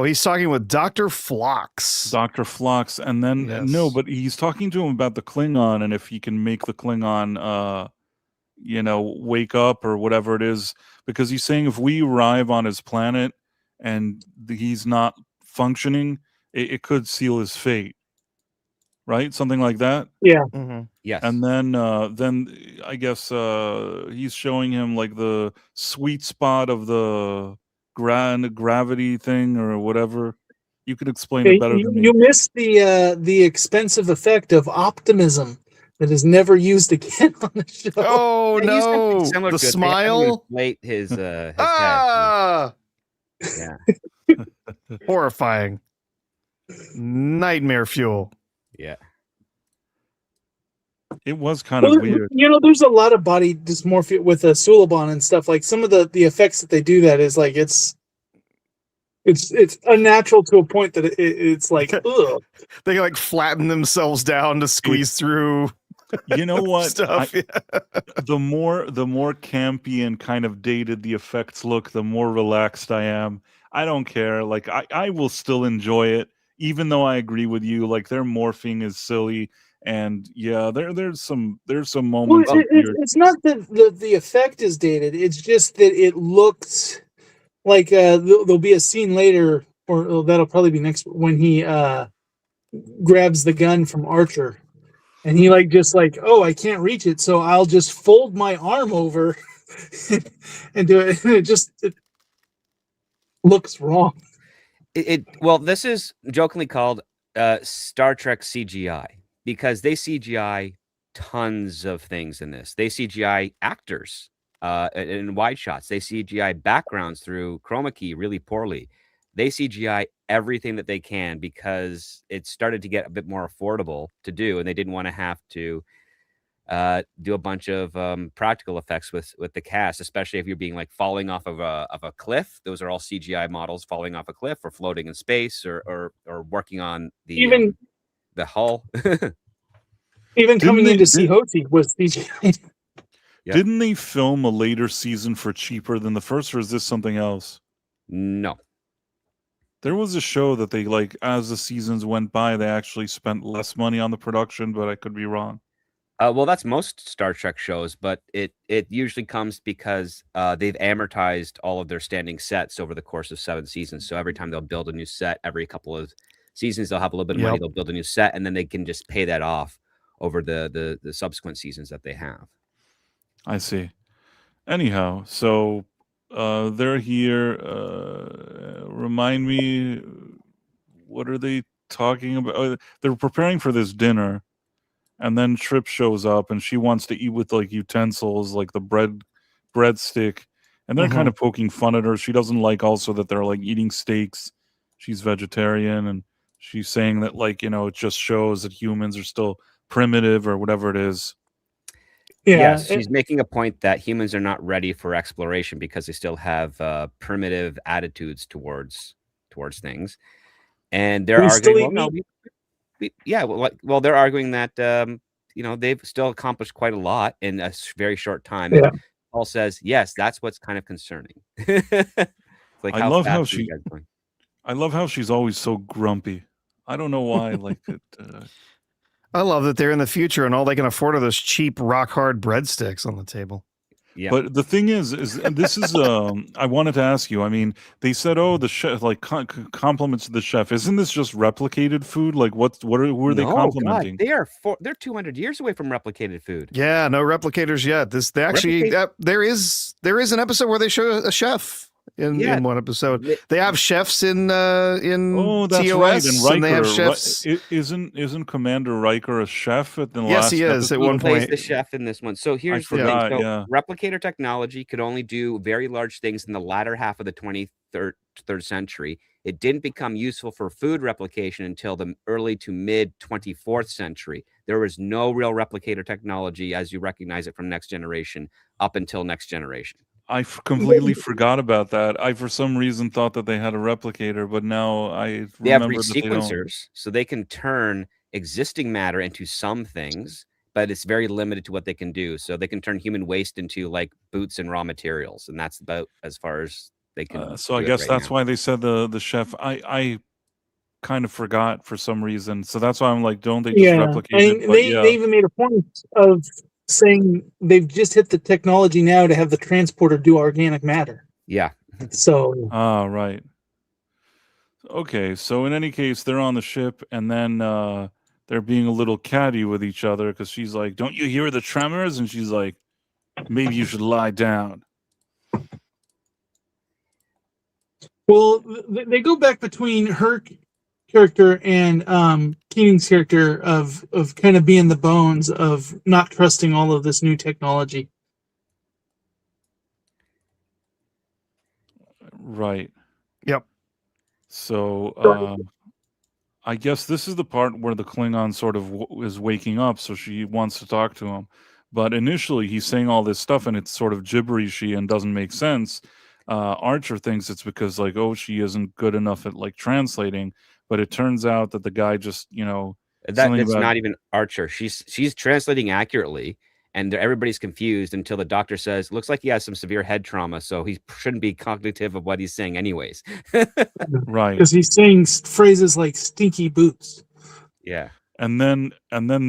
he's talking with Dr. Phlox. Dr. Phlox, and then no, but he's talking to him about the Klingon and if he can make the Klingon wake up or whatever it is, because he's saying if we arrive on his planet and he's not functioning, it could seal his fate, right? Something like that. Yeah. Mm-hmm. Yes. And then I guess he's showing him like the sweet spot of the gravity thing or whatever. You could explain it better than me. You missed the expensive effect of optimism that is never used again on the show. Oh no! The smile. His head. Yeah. Horrifying. Nightmare fuel. Yeah. It was kind of weird. There's a lot of body dysmorphia with Suliban and stuff. Like some of the effects that they do that is like it's unnatural to a point that it's like ugh. They like flatten themselves down to squeeze through. You know what? Stuff, the more campy and kind of dated the effects look, the more relaxed I am. I don't care. Like I will still enjoy it, even though I agree with you. Like their morphing is silly, and yeah, there's some moments. Well, it's not that the effect is dated. It's just that it looks like there'll be a scene later, or that'll probably be next, when he grabs the gun from Archer. And he oh, I can't reach it, so I'll just fold my arm over and do it. And it looks wrong. Well, this is jokingly called Star Trek CGI because they CGI tons of things in this. They CGI actors in wide shots. They CGI backgrounds through chroma key really poorly. They CGI everything that they can because it started to get a bit more affordable to do, and they didn't want to have to do a bunch of practical effects with the cast, especially if you're being like falling off of a cliff. Those are all CGI models falling off a cliff or floating in space or working on Even the hull. even coming in to see Hoti was CGI. Yep. Didn't they film a later season for cheaper than the first, or is this something else? No. There was a show that they, like, as the seasons went by, they actually spent less money on the production, but I could be wrong. Well, that's most Star Trek shows, but it usually comes because they've amortized all of their standing sets over the course of 7 seasons. So every time they'll build a new set, every couple of seasons they'll have a little bit of money, they'll build a new set, and then they can just pay that off over the subsequent seasons that they have. I see. Anyhow, so they're here. Remind me, what are they talking about? Oh, they're preparing for this dinner, and then Trip shows up, and she wants to eat with like utensils, like the breadstick, and they're kind of poking fun at her. She doesn't like also that they're like eating steaks. She's vegetarian, and she's saying that, like, it just shows that humans are still primitive or whatever it is. Yeah, yes, she's making a point that humans are not ready for exploration because they still have primitive attitudes towards things, and they're arguing. Well, no, they're arguing that they've still accomplished quite a lot in a very short time. Yeah. And Paul says, yes, that's what's kind of concerning. Like, I love how she's always so grumpy. I don't know why. Like it. I love that they're in the future and all they can afford are those cheap rock hard breadsticks on the table. Yeah. But the thing is this is I wanted to ask you. I mean, they said, oh, the chef, like, compliments to the chef. Isn't this just replicated food? Like, who are they complimenting? God, they're 200 years away from replicated food. Yeah, no replicators yet. There is an episode where they show a chef in one episode. They have chefs in TOS, right. And Riker, they have chefs. Isn't Commander Riker a chef at the last? Yes, he is at one point. He plays the chef in this one. So here's the thing. So replicator technology could only do very large things in the latter half of the 23rd century. It didn't become useful for food replication until the early to mid 24th century. There was no real replicator technology as you recognize it from Next Generation up until Next Generation. I completely forgot about that. I, for some reason, thought that they had a replicator, but now I remember they have that resequencers, so they can turn existing matter into some things, but it's very limited to what they can do. So they can turn human waste into like boots and raw materials, and that's about as far as they can. So I guess that's why they said the chef. I kind of forgot for some reason, so that's why I'm like, don't they just replicate it? But they even made a point of saying they've just hit the technology now to have the transporter do organic matter. Yeah. So. Right. Okay, so in any case, they're on the ship, and then they're being a little catty with each other because she's like, "Don't you hear the tremors?" And she's like, "Maybe you should lie down." Well, they go back between her character and Keating's character of kind of being the bones of not trusting all of this new technology. Right. Yep. So I guess this is the part where the Klingon sort of is waking up, so she wants to talk to him. But initially, he's saying all this stuff, and it's sort of gibberishy and doesn't make sense. Archer thinks it's because, like, oh, she isn't good enough at, like, translating. But it turns out that the guy just, that's not even Archer. She's translating accurately, and everybody's confused until the doctor says, "Looks like he has some severe head trauma, so he shouldn't be cognitive of what he's saying, anyways." Right, because he's saying phrases like "stinky boots." Yeah, and then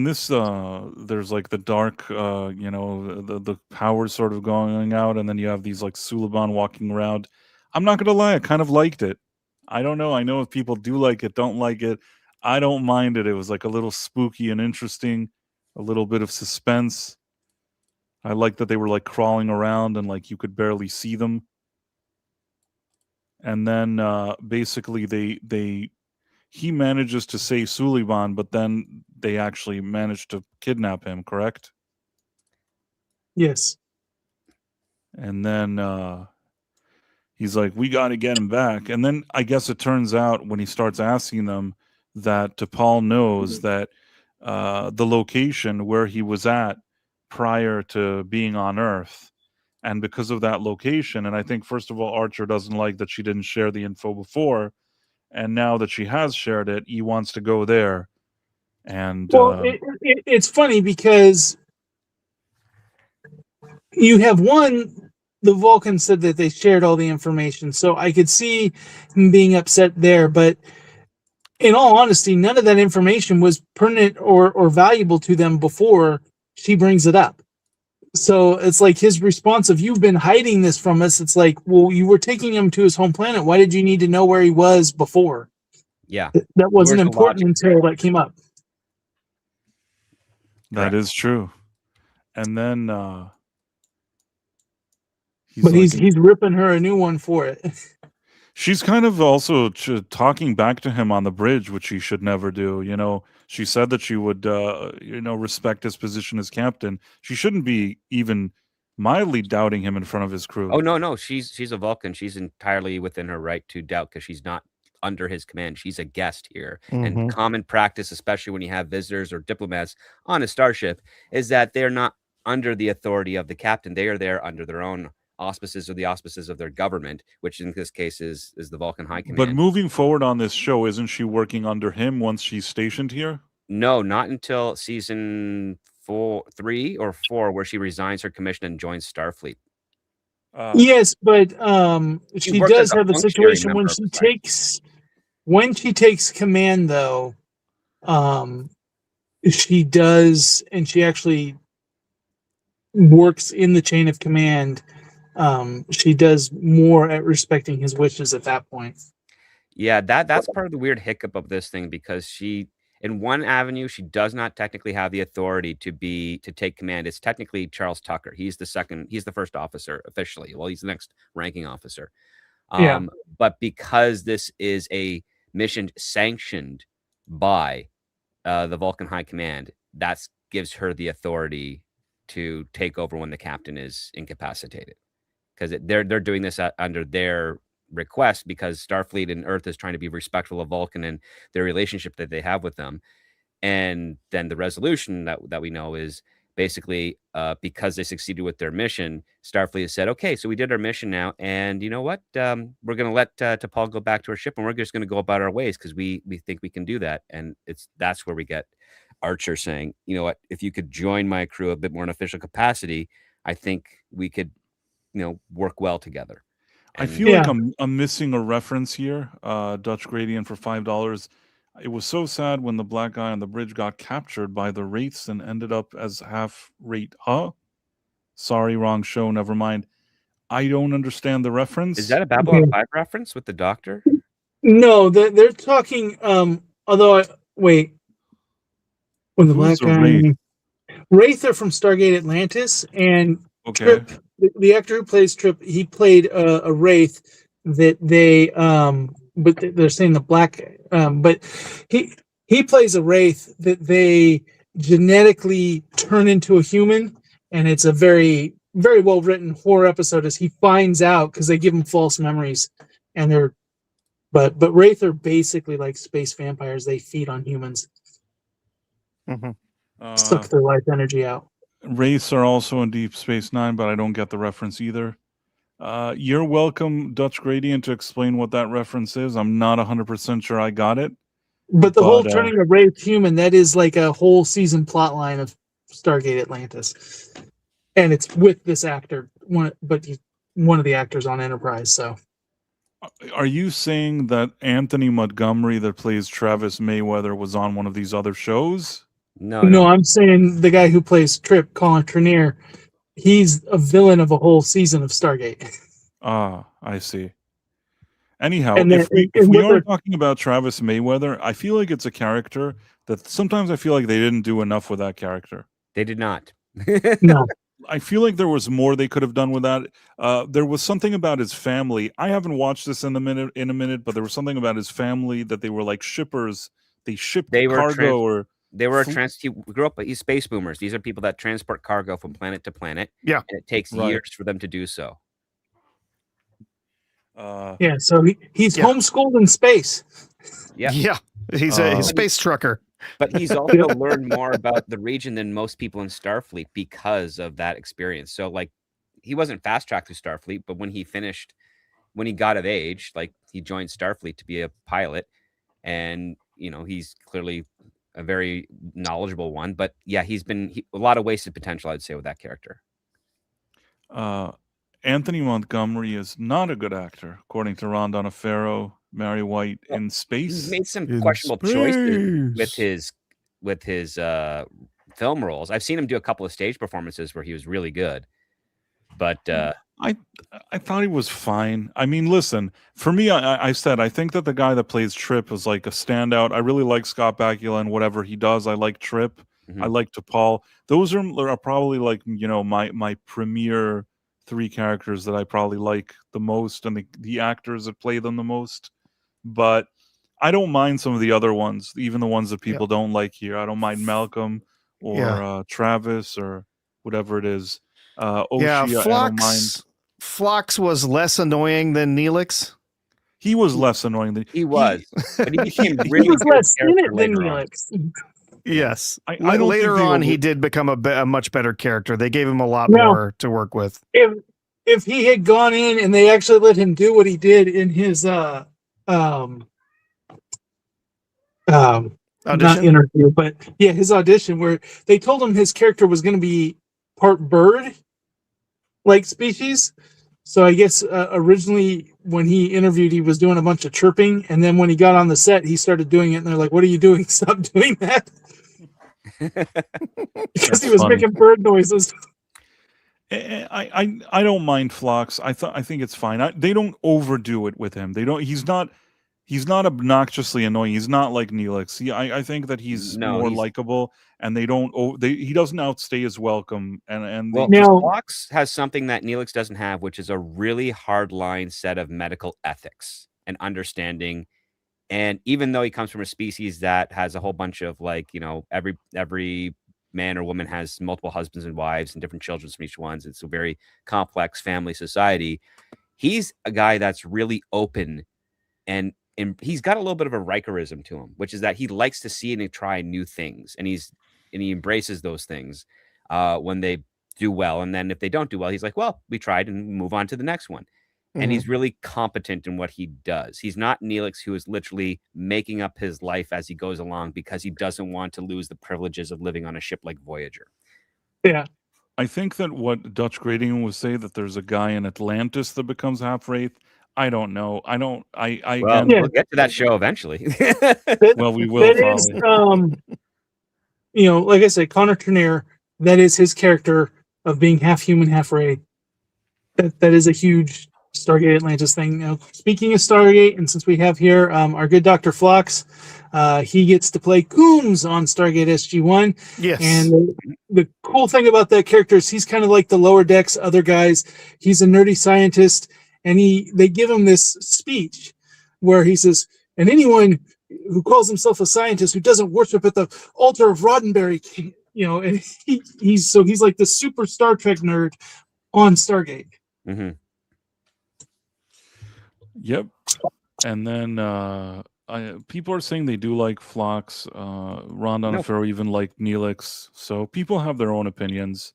this there's like the dark, the powers sort of going out, and then you have these like Suliban walking around. I'm not gonna lie, I kind of liked it. I don't know. I know if people do like it, don't like it. I don't mind it. It was like a little spooky and interesting, a little bit of suspense. I like that they were like crawling around and like you could barely see them. And then basically he manages to save Suleiman, but then they actually managed to kidnap him, correct? Yes. And then he's like, we got to get him back. And then I guess it turns out when he starts asking them that T'Pol knows that the location where he was at prior to being on Earth. And because of that location, and I think, first of all, Archer doesn't like that she didn't share the info before. And now that she has shared it, he wants to go there. And Well, it's funny because you have the Vulcan said that they shared all the information, so I could see him being upset there. But in all honesty, none of that information was pertinent or valuable to them before she brings it up. So it's like his response of, you've been hiding this from us. It's like, well, you were taking him to his home planet. Why did you need to know where he was before? Yeah. That wasn't Where's the important logic until that came up. that is true. And then he's ripping her a new one for it. she's kind of also talking back to him on the bridge, which she should never do. You know, she said that she would, respect his position as captain. She shouldn't be even mildly doubting him in front of his crew. Oh, no. She's a Vulcan. She's entirely within her right to doubt because she's not under his command. She's a guest here. And common practice, especially when you have visitors or diplomats on a starship, is that they're not under the authority of the captain. They are there under their own auspices or the auspices of their government, which in this case is the Vulcan High Command. But moving forward on this show, isn't she working under him once she's stationed here? No, not until season 3 or 4, where she resigns her commission and joins Starfleet. Yes, but she works does as a have a functionary situation member when she takes command, though. She does, and she actually works in the chain of command. She does more at respecting his wishes at that point. Yeah, that's part of the weird hiccup of this thing, because she, in one avenue, she does not technically have the authority to take command. It's technically Charles Tucker. He's the first officer officially. Well, he's the next ranking officer. But because this is a mission sanctioned by the Vulcan High Command, that gives her the authority to take over when the captain is incapacitated, because they're doing this under their request, because Starfleet and Earth is trying to be respectful of Vulcan and their relationship that they have with them. And then the resolution that we know is basically because they succeeded with their mission, Starfleet has said, okay, so we did our mission now, and you know what, we're going to let T'Pol go back to her ship, and we're just going to go about our ways because we think we can do that. And that's where we get Archer saying, you know what, if you could join my crew a bit more in official capacity, I think we could, work well together. I feel like I'm missing a reference here. Dutch Gradient for $5. It was so sad when the black guy on the bridge got captured by the Wraiths and ended up as half-Wraith. Sorry, wrong show. Never mind. I don't understand the reference. Is that a Babylon 5 reference with the Doctor? No, they're talking. Wait. When the black guy, Wraith are from Stargate Atlantis, and Trip, the actor who plays Trip, he played a Wraith that they but they're saying the black but he plays a Wraith that they genetically turn into a human, and it's a very, very well written horror episode as he finds out, because they give him false memories, and they're but Wraith are basically like space vampires. They feed on humans. Suck their life energy out. Wraiths are also in Deep Space Nine, but I don't get the reference either. You're welcome, Dutch Gradient, to explain what that reference is. I'm not 100% sure I got it. But the whole turning a Wraith human, that is like a whole season plot line of Stargate Atlantis. And it's with this actor, but he's one of the actors on Enterprise. So, are you saying that Anthony Montgomery, that plays Travis Mayweather, was on one of these other shows? No, I'm saying the guy who plays Trip, Colin Trenier, he's a villain of a whole season of Stargate. I see. Anyhow, if we are talking about Travis Mayweather, I feel like it's a character that sometimes I feel like they didn't do enough with that character. They did not. No. I feel like there was more they could have done with that. There was something about his family. I haven't watched this in a minute, but there was something about his family that they were like shippers. They shipped They were cargo or They were he grew up. He's space boomers. These are people that transport cargo from planet to planet. Yeah. And it takes Right. years for them to do so. Yeah, so he's Yeah. homeschooled in space. Yeah. Yeah. He's a space trucker. But he's also learned more about the region than most people in Starfleet because of that experience. So, like, he wasn't fast tracked through Starfleet, but when he got of age, like, he joined Starfleet to be a pilot. And, he's clearly a very knowledgeable one. But yeah, a lot of wasted potential, I'd say, with that character. Anthony Montgomery is not a good actor, according to Ron Donofrio, Mary White in Space. He's made some questionable choices with his film roles. I've seen him do a couple of stage performances where he was really good, but I thought he was fine. I mean, listen, for me, I said I think that the guy that plays Trip is like a standout. I really like Scott Bakula and whatever he does. I like Trip. I like T'Pol. Those are probably like my premier 3 characters that I probably like the most, and the actors that play them the most. But I don't mind some of the other ones, even the ones that people don't like here. I don't mind Malcolm or Travis or whatever it is. Oshie, I don't mind. Phlox was less annoying than Neelix. He was less annoying than he was, but he became He really was good less in it character than later on. Neelix. Yes. I don't later think on, he did become a much better character. They gave him a lot No. more to work with. If he had gone in and they actually let him do what he did in his Audition? not interview, but his audition, where they told him his character was going to be part bird like species. So I guess originally when he interviewed, he was doing a bunch of chirping, and then when he got on the set, he started doing it, and they're like, "What are you doing? Stop doing that!" Because he was making bird noises. I don't mind Phlox. I think it's fine. They don't overdo it with him. They don't. He's not obnoxiously annoying. He's not like Neelix. I think that he's more likable, and they don't. He doesn't outstay his welcome. And Phlox has something that Neelix doesn't have, which is a really hard line set of medical ethics and understanding. And even though he comes from a species that has a whole bunch of every man or woman has multiple husbands and wives and different children from each one. It's a very complex family society. He's a guy that's really open, and he's got a little bit of a Rikerism to him, which is that he likes to see and try new things, and he embraces those things when they do well. And then if they don't do well, he's like, well, we tried, and move on to the next one. And he's really competent in what he does. He's not Neelix, who is literally making up his life as he goes along because he doesn't want to lose the privileges of living on a ship like Voyager. Yeah. I think that what Dutch Grading would say, that there's a guy in Atlantis that becomes half-wraith. I don't know. We'll get to that show eventually. Well, we will probably. Like I said, Connor Trinneer, that is his character of being half human, half wraith. That is a huge Stargate Atlantis thing. Now, speaking of Stargate, and since we have here our good Dr. Phlox, he gets to play Coombs on Stargate SG-1. Yes. And the cool thing about that character is he's kind of like the lower decks other guys. He's a nerdy scientist, and they give him this speech where he says, and anyone who calls himself a scientist who doesn't worship at the altar of Roddenberry, and he's like the super Star Trek nerd on Stargate. Mm-hmm. Yep. And then people are saying they do like Phlox. Ron Donofrio even like Neelix. So people have their own opinions.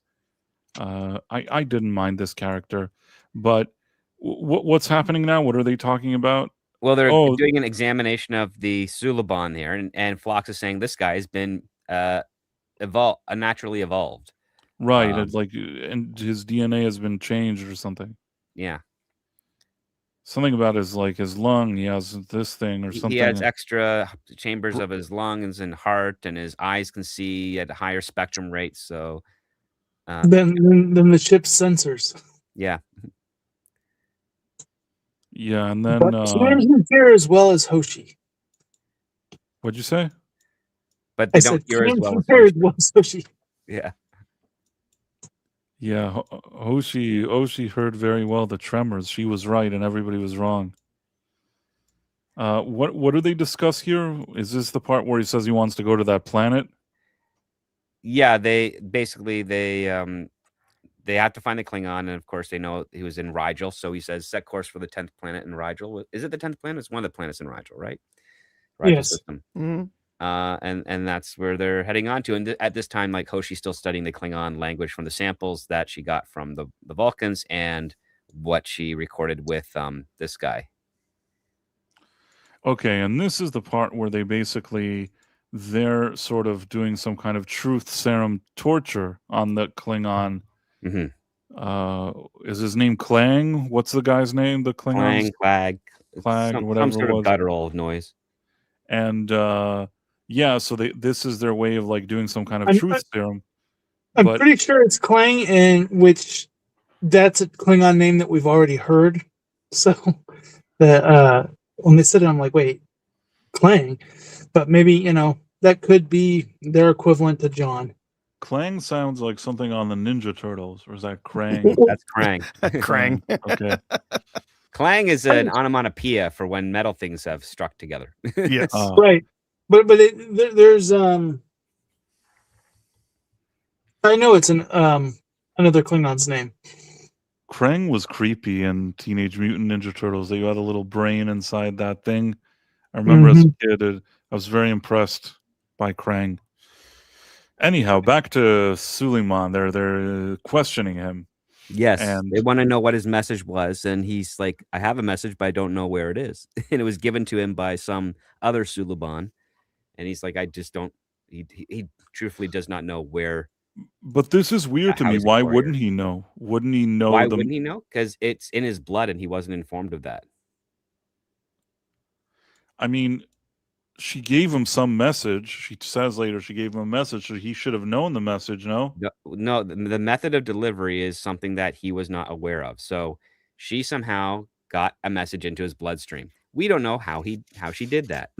I didn't mind this character, but what's happening now? What are they talking about? Well, they're doing an examination of the Suliban here, and Phlox is saying this guy has been naturally evolved. Right. It's like, and his DNA has been changed or something. Yeah. Something about his lung. He has this thing or something. He has extra chambers of his lungs and heart, and his eyes can see at higher spectrum rates. So than the ship's sensors. Yeah. Yeah, and then hear as well as Hoshi. What'd you say? But they don't hear as well as Hoshi. Yeah. Yeah, Oshi heard very well the tremors. She was right, and everybody was wrong. What do they discuss here? Is this the part where he says he wants to go to that planet? Yeah, they basically they have to find the Klingon, and of course they know he was in Rigel. So he says, "Set course for the 10th planet in Rigel." Is it the 10th planet? It's one of the planets in Rigel, right? Rigel Yes. system. Mhm. And that's where they're heading on to. And at this time, like Hoshi's still studying the Klingon language from the samples that she got from the Vulcans and what she recorded with this guy. Okay, and this is the part where they're sort of doing some kind of truth serum torture on the Klingon. Mm-hmm. Is his name Clang? What's the guy's name? The Klingons? Clang, Clag, some whatever sort it of was. guttural noise. And yeah, so this is their way of like doing some kind of I'm- truth serum. I'm But pretty sure it's Clang, and which that's a Klingon name that we've already heard. So that when they said it, I'm like, wait, Clang, but maybe that could be their equivalent to John. Clang sounds like something on the Ninja Turtles, or is that Krang? That's Krang. Krang. Okay. Clang is an onomatopoeia for when metal things have struck together. Yes. Right, but there's I know it's an another Klingon's name. Krang was creepy in Teenage Mutant Ninja Turtles. They had a little brain inside that thing. I remember as a kid, I was very impressed by Krang. Anyhow, back to Suleiman. They're questioning him. Yes, And they want to know what his message was, and he's like, "I have a message, but I don't know where it is." And it was given to him by some other Suliban, and he's like, "I just don't." He truthfully does not know where. But this is weird to How me. he's a Why warrior. wouldn't he know? Wouldn't he know? Why wouldn't he know? Because it's in his blood, and he wasn't informed of that. I mean, she gave him some message. She says later she gave him a message, so he should have known the message. No. No, the method of delivery is something that he was not aware of. So she somehow got a message into his bloodstream. We don't know how she did that.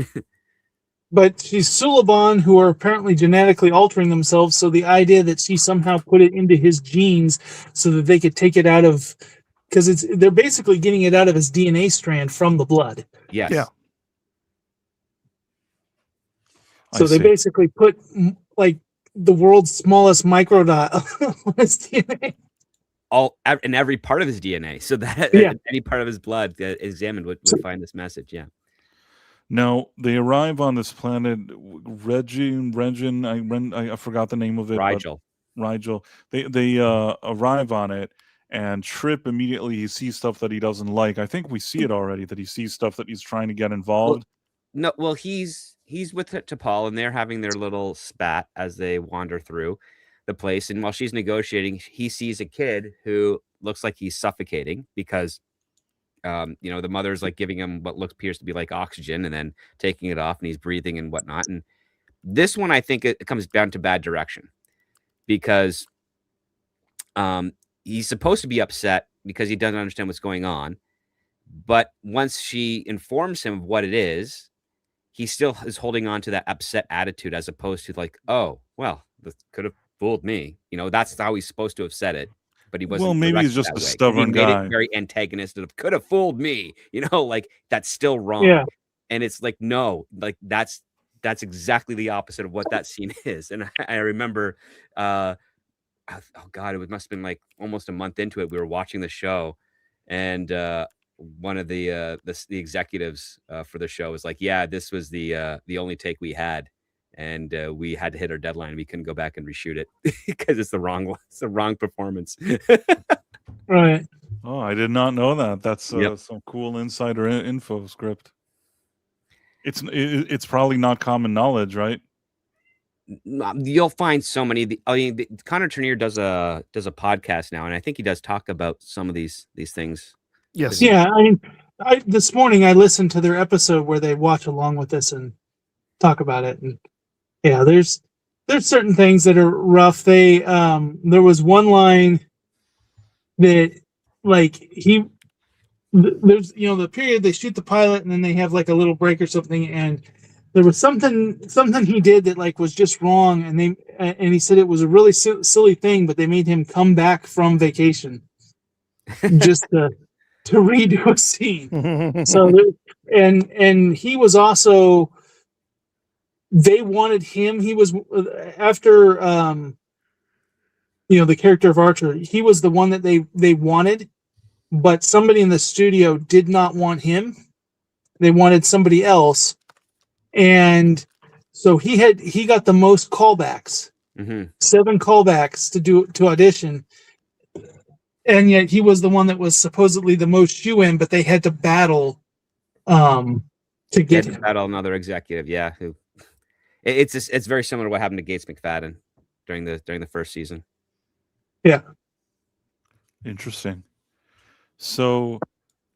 But she's Suliban, who are apparently genetically altering themselves. So the idea that she somehow put it into his genes so that they could take it out of, because they're basically getting it out of his DNA strand from the blood. Yes. Yeah. So they basically put like the world's smallest microdot on his DNA. All in every part of his DNA, so that Yeah. any part of his blood examined would find this message. Yeah. Now they arrive on this planet, Regin. I forgot the name of it. Rigel. Rigel. They arrive on it, and Trip immediately he sees stuff that he doesn't like. I think we see it already that he sees stuff that he's trying to get involved. Well, he's with T'Pol, and they're having their little spat as they wander through the place. And while she's negotiating, he sees a kid who looks like he's suffocating because the mother's like giving him what appears to be like oxygen and then taking it off, and he's breathing and whatnot. And this one, I think it comes down to bad direction because he's supposed to be upset because he doesn't understand what's going on. But once she informs him of what it is, he still is holding on to that upset attitude as opposed to like, oh, well, this could have fooled me. That's how he's supposed to have said it. But he wasn't. Well, maybe he's just a stubborn guy. He made guy. it very antagonistic of could have fooled me. Like that's still wrong. Yeah. And it's like, no, like that's exactly the opposite of what that scene is. And I remember, oh God, it must have been like almost a month into it. We were watching the show, and one of the executives for the show was like, "Yeah, this was the only take we had." And we had to hit our deadline. We couldn't go back and reshoot it because it's the wrong performance. Right. Oh, I did not know that. That's some cool insider info script. It's probably not common knowledge, right? You'll find so many. Connor Turnier does a podcast now, and I think he does talk about some of these things. Yes. Yeah. I mean, this morning I listened to their episode where they watch along with us and talk about it, and yeah, there's certain things that are rough. They there was one line that like there's the period they shoot the pilot and then they have like a little break or something, and there was something he did that like was just wrong, and he said it was a really silly thing, but they made him come back from vacation just to redo a scene. So and he was also, they wanted him. He was after the character of Archer. He was the one that they wanted, but somebody in the studio did not want him. They wanted somebody else. And so he got the most callbacks, 7 callbacks to audition, and yet he was the one that was supposedly the most shoe-in, but they had to battle to get him. Battle another executive, yeah. It's very similar to what happened to Gates McFadden during the first season. Yeah, interesting. So.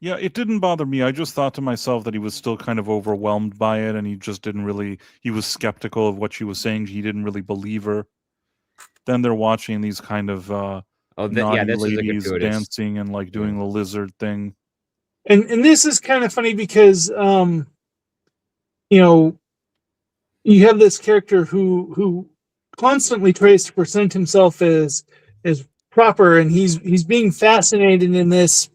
Yeah, it didn't bother me. I just thought to myself that he was still kind of overwhelmed by it, and he just didn't really. He was skeptical of what she was saying. He didn't really believe her. Then they're watching these kind of naughty ladies dancing and like doing the lizard thing. And this is kind of funny because you have this character who constantly tries to present himself as proper, and he's being fascinated in this.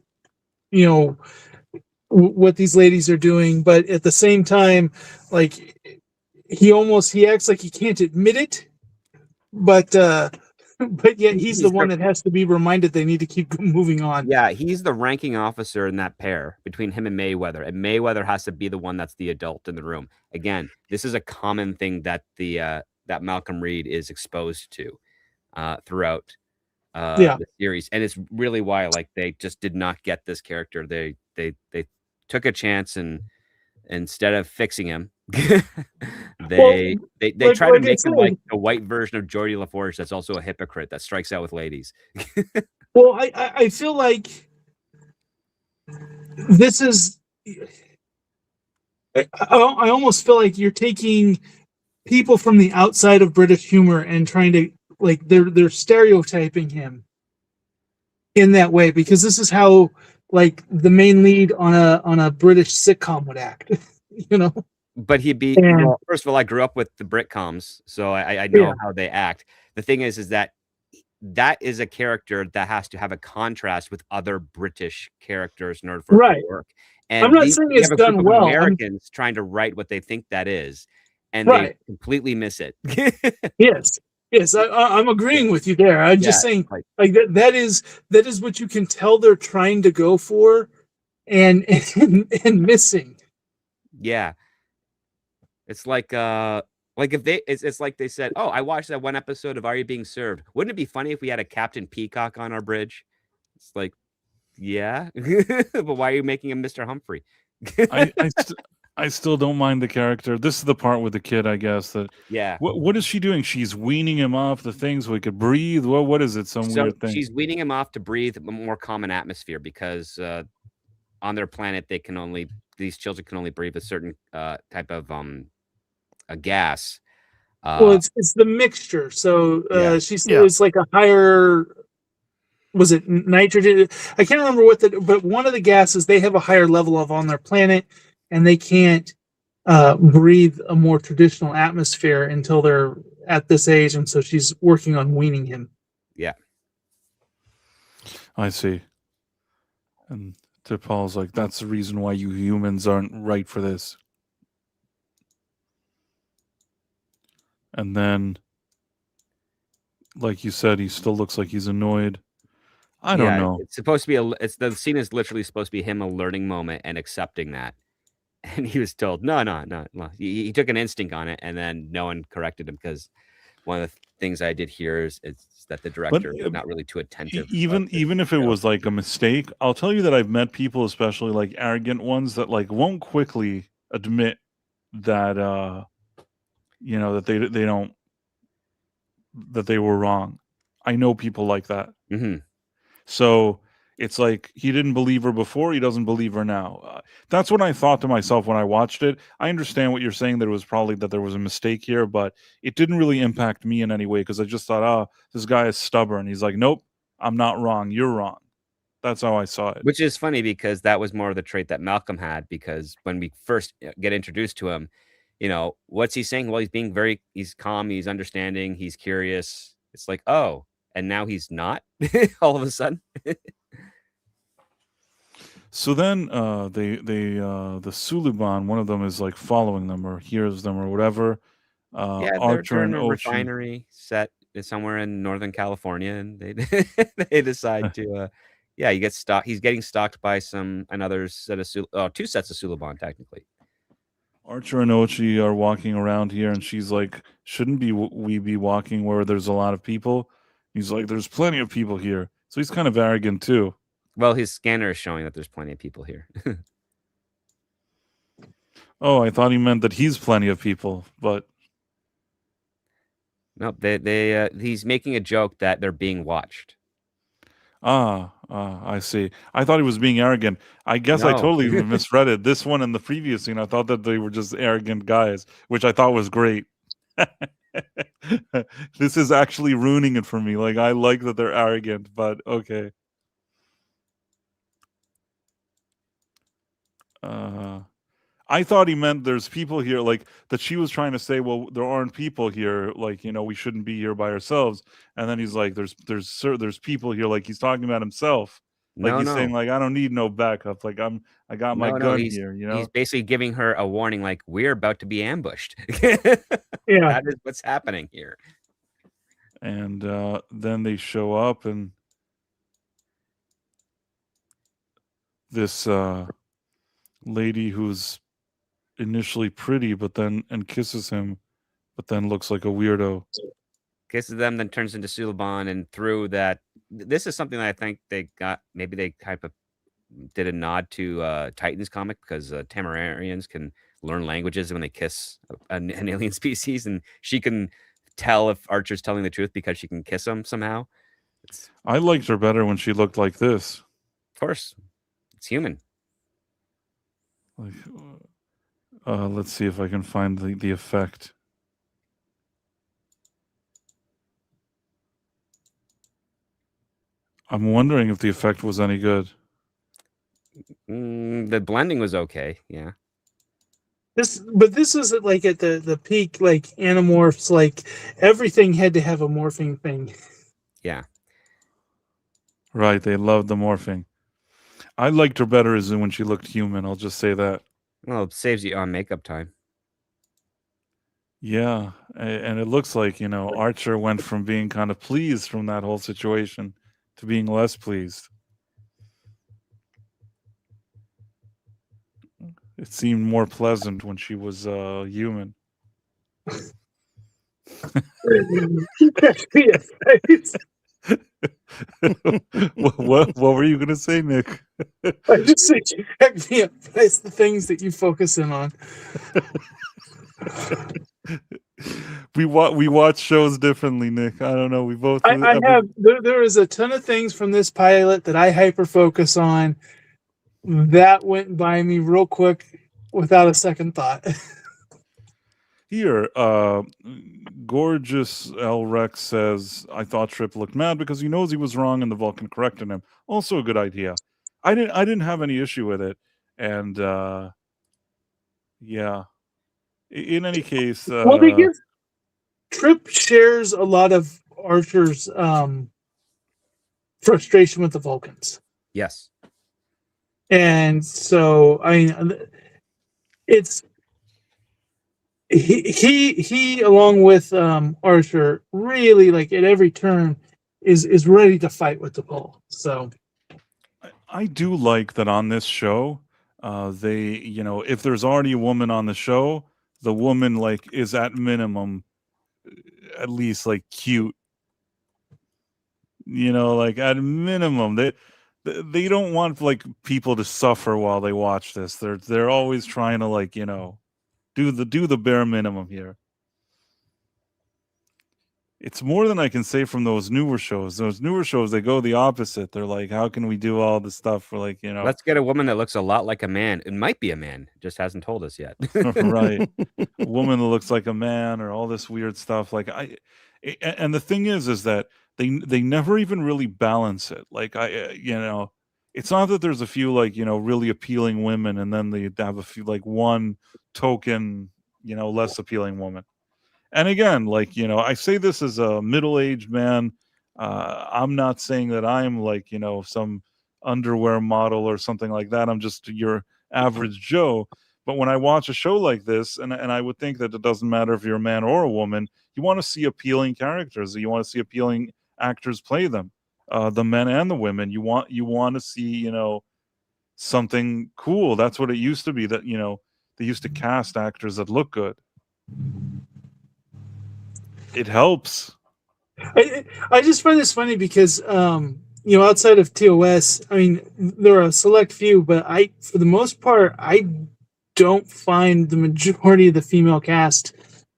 What these ladies are doing, but at the same time, like he acts like he can't admit it, but yet he's the one that has to be reminded they need to keep moving on. Yeah, he's the ranking officer in that pair between him and Mayweather, and Mayweather has to be the one that's the adult in the room. Again, this is a common thing that that Malcolm Reed is exposed to throughout the series, and it's really why like they just did not get this character. They took a chance, and instead of fixing him, they try to make him like a white version of Geordie LaForge that's also a hypocrite that strikes out with ladies. Well, I feel like this is. I almost feel like you're taking people from the outside of British humor and trying to. Like they're stereotyping him in that way, because this is how like the main lead on a British sitcom would act, But he'd be well, first of all, I grew up with the Britcoms, so I know how they act. The thing is that is a character that has to have a contrast with other British characters in order for it to work. And I'm not saying it's done well. Americans trying to write what they think that is, and they completely miss it. Yes, I'm agreeing with you there. I'm just saying, like that is what you can tell they're trying to go for, and missing. Yeah, it's like if it's like they said, "Oh, I watched that one episode of Are You Being Served? Wouldn't it be funny if we had a Captain Peacock on our bridge?" It's like, yeah, but why are you making him Mr. Humphrey? I still don't mind the character. This is the part with the kid, I guess. That What is she doing? She's weaning him off the thing so he could breathe. What is it? Some weird thing. She's weaning him off to breathe a more common atmosphere, because on their planet these children can only breathe a certain type of a gas. Well, it's the mixture. So she said it's like a higher. Was it nitrogen? I can't remember but one of the gases they have a higher level of on their planet, and they can't breathe a more traditional atmosphere until they're at this age, and so she's working on weaning him. Yeah, I see. And to Paul's like, that's the reason why you humans aren't right for this. And then, like you said, he still looks like he's annoyed. I don't know. It's supposed to be the scene is literally supposed to be him a learning moment and accepting that. And he was told, no. He took an instinct on it, and then no one corrected him, because one of the things I did hear is that the director was not really too attentive. Even if it was like a mistake, I'll tell you that I've met people, especially like arrogant ones, that like won't quickly admit that that they were wrong. I know people like that. Mm-hmm. So it's like he didn't believe her before, he doesn't believe her now. That's what I thought to myself when I watched it. I understand what you're saying, that it was probably that there was a mistake here, but it didn't really impact me in any way, because I just thought, this guy is stubborn. He's like, nope, I'm not wrong. You're wrong. That's how I saw it. Which is funny, because that was more of the trait that Malcolm had, because when we first get introduced to him, what's he saying? Well, he's calm, he's understanding, he's curious. It's like, oh, and now he's not all of a sudden. So then the Suliban, one of them is like following them or hears them or whatever. Yeah, they're Archer in and a Ochi. refinery set somewhere in Northern California, and they decide to he's getting stalked by another set of two sets of Suliban, technically. Archer and Ochi are walking around here, and she's like, "Shouldn't we be walking where there's a lot of people?" He's like, "There's plenty of people here." So he's kind of arrogant too. Well, his scanner is showing that there's plenty of people here. Oh, I thought he meant that he's plenty of people, but nope. He's making a joke that they're being watched. I see. I thought he was being arrogant. I guess I No. totally misread it. This one and the previous scene, I thought that they were just arrogant guys, which I thought was great. This is actually ruining it for me. Like, I like that they're arrogant, but okay. I thought he meant there's people here, like that she was trying to say, well, there aren't people here, like, we shouldn't be here by ourselves. And then he's like, there's people here, like he's talking about himself. Like he's saying, like, I don't need no backup. Like I got my gun here, He's basically giving her a warning, like, we're about to be ambushed. Yeah. That is what's happening here. And then they show up, and this lady who's initially pretty, and kisses him, but then looks like a weirdo. Kisses them, then turns into Suliban, and through that, this is something that I think they got. Maybe they type of did a nod to Titans comic, because Tamararians can learn languages when they kiss an alien species, and she can tell if Archer's telling the truth because she can kiss him somehow. I liked her better when she looked like this. Of course, it's human. Like, let's see if I can find the effect. I'm wondering if the effect was any good. The blending was okay, yeah. This was like at the peak, like Animorphs, like everything had to have a morphing thing. Yeah. Right, they loved the morphing. I liked her better as when she looked human. I'll just say that. Well, it saves you on makeup time. Yeah, and it looks like, Archer went from being kind of pleased from that whole situation to being less pleased. It seemed more pleasant when she was human. You catch me a face. What were you gonna say, Nick? I just said you crack me up. It's the things that you focus in on. We watch shows differently, Nick. I don't know. We both. I have. There is a ton of things from this pilot that I hyper focus on. That went by me real quick without a second thought. Here, Gorgeous L. Rex says, I thought Trip looked mad because he knows he was wrong and the Vulcan corrected him. Also a good idea. I didn't have any issue with it. And yeah. In any case, well, they give Trip shares a lot of Archer's frustration with the Vulcans. Yes. And so, I mean, it's he along with Archer really, like, at every turn is ready to fight with the bull. So I do like that on this show, they, if there's already a woman on the show, the woman, like, is at minimum at least, like, cute. Like, at minimum, they don't want, like, people to suffer while they watch this. They're always trying to, like, do the bare minimum here. It's more than I can say from those newer shows. Those newer shows, they go the opposite. They're like, how can we do all this stuff for, like, Let's get a woman that looks a lot like a man. It might be a man, just hasn't told us yet. Right. A woman that looks like a man, or all this weird stuff. Like, and the thing is that they never even really balance it. Like, it's not that there's a few, like, really appealing women, and then they have a few, like, one token, less appealing woman. And again, like, I say this as a middle-aged man. I'm not saying that I'm like, some underwear model or something like that. I'm just your average Joe. But when I watch a show like this, and I would think that it doesn't matter if you're a man or a woman, you want to see appealing characters. You want to see appealing actors play them, the men and the women. You want to see, something cool. That's what it used to be. That they used to cast actors that look good. It helps. I just find this funny because outside of TOS, I mean, there are a select few, but for the most part, I don't find the majority of the female cast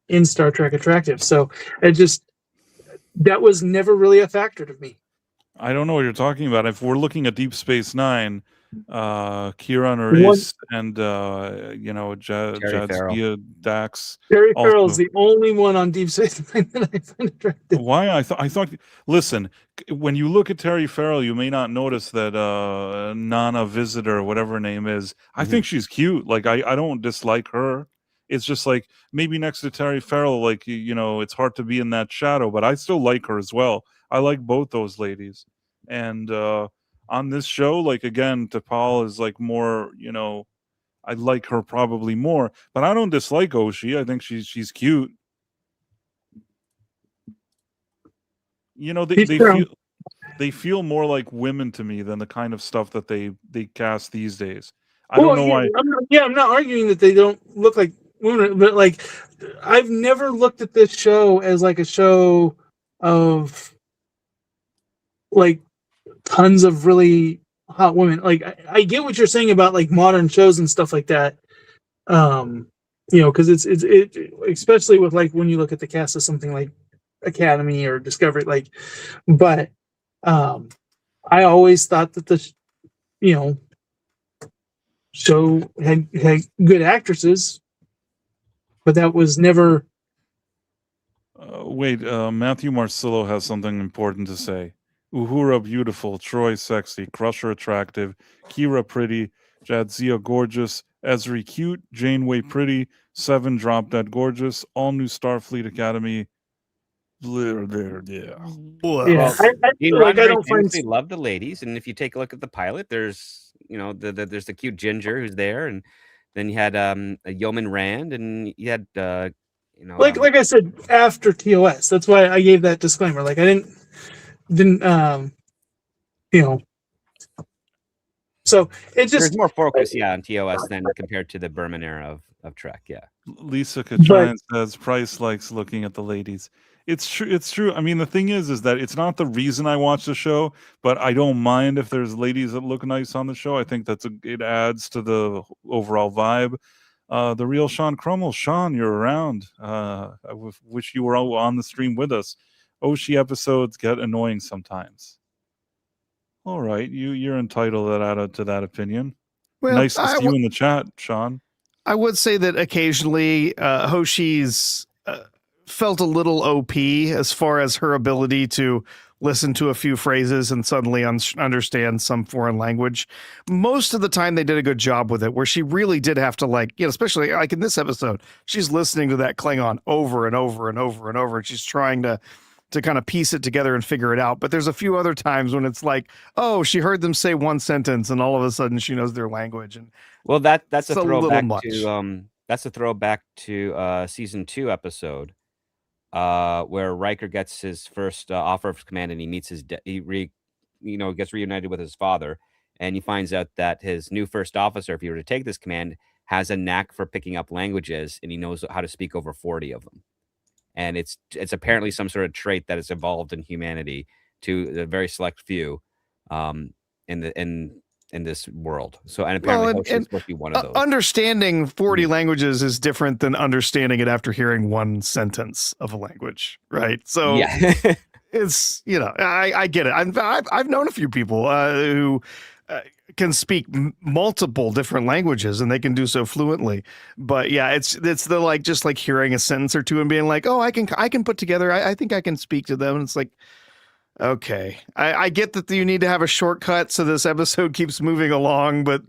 in Star Trek attractive. So that was never really a factor to me. I don't know what you're talking about. If we're looking at Deep Space Nine, Kira Nerys and Jadzia Dax. Terry Farrell's the only one on Deep Space Nine that I find attractive. Why? I thought. Listen, when you look at Terry Farrell, you may not notice that Nana Visitor, whatever her name is. I think she's cute. Like I don't dislike her. It's just like maybe next to Terry Farrell, like it's hard to be in that shadow, but I still like her as well. I like both those ladies, and on this show, like again, T'Pol is like more. I like her probably more, but I don't dislike Oshie. I think she's cute. They feel more like women to me than the kind of stuff that they cast these days. I don't know why. I'm not arguing that they don't look like women, but like I've never looked at this show as like a show of like tons of really hot women. Like I get what you're saying about like modern shows and stuff like that. Because it's especially with like when you look at the cast of something like Academy or Discovery, like, but I always thought that the show had good actresses, but that was never. Wait, Matthew Marcillo has something important to say. Uhura beautiful, Troy sexy, Crusher attractive, Kira pretty, Jadzia gorgeous, Ezri cute, Janeway pretty, Seven drop dead gorgeous, all new Starfleet Academy. Well, I don't famously love the ladies, and if you take a look at the pilot, there's there's the cute Ginger who's there, and then you had a Yeoman Rand, and you had like I said after TOS. That's why I gave that disclaimer. Like I didn't So it just there's more focus, on TOS than compared to the Berman era of Trek. Yeah. Lisa Katrin says Price likes looking at the ladies. It's true. It's true. I mean, the thing is that it's not the reason I watch the show, but I don't mind if there's ladies that look nice on the show. I think it adds to the overall vibe. The real Sean Crummell. Sean, you're around. I wish you were on the stream with us. Oshie episodes get annoying sometimes. All right, you're entitled to that opinion. Well, nice to see you in the chat, Sean. I would say that occasionally Hoshi's felt a little OP as far as her ability to listen to a few phrases and suddenly understand some foreign language. Most of the time they did a good job with it, where she really did have to especially like in this episode, she's listening to that Klingon over and over and over and over, and she's trying to kind of piece it together and figure it out. But there's a few other times when it's like, oh, she heard them say one sentence and all of a sudden she knows their language. And well, that's a throwback to that's a throwback to season 2 episode where Riker gets his first offer of command, and he meets gets reunited with his father, and he finds out that his new first officer, if he were to take this command, has a knack for picking up languages, and he knows how to speak over 40 of them. And it's apparently some sort of trait that has evolved in humanity to a very select few in this world. So, and apparently Hoshi's supposed to be one of those. Understanding 40 languages is different than understanding it after hearing one sentence of a language, right? So yeah. It's, I get it. I've known a few people who can speak multiple different languages, and they can do so fluently. But yeah, it's the just hearing a sentence or two and being like, oh, I can put together. I think I can speak to them. And it's like, okay, I get that you need to have a shortcut so this episode keeps moving along, but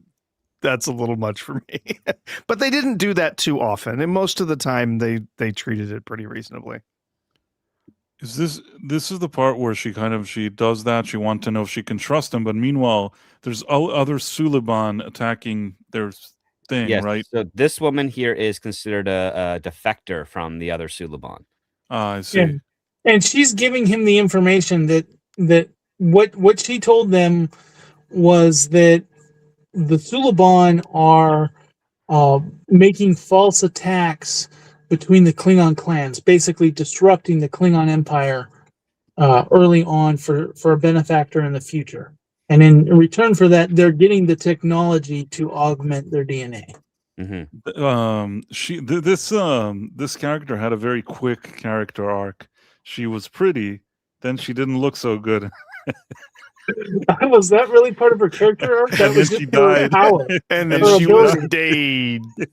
that's a little much for me. But they didn't do that too often, and most of the time they treated it pretty reasonably. Is this is the part where she does that? She wants to know if she can trust him, but meanwhile, there's other Suliban attacking their thing, Yes. right? So this woman here is considered a defector from the other Suliban. I see. Yeah. And she's giving him the information that what she told them was that the Suliban are making false attacks between the Klingon clans, basically disrupting the Klingon Empire early on for a benefactor in the future. And in return for that, they're getting the technology to augment their DNA. This character had a very quick character arc. She was pretty, then she didn't look so good. Was that really part of her character arc? That And was then just she her died. power. And Her then she was ability. dead.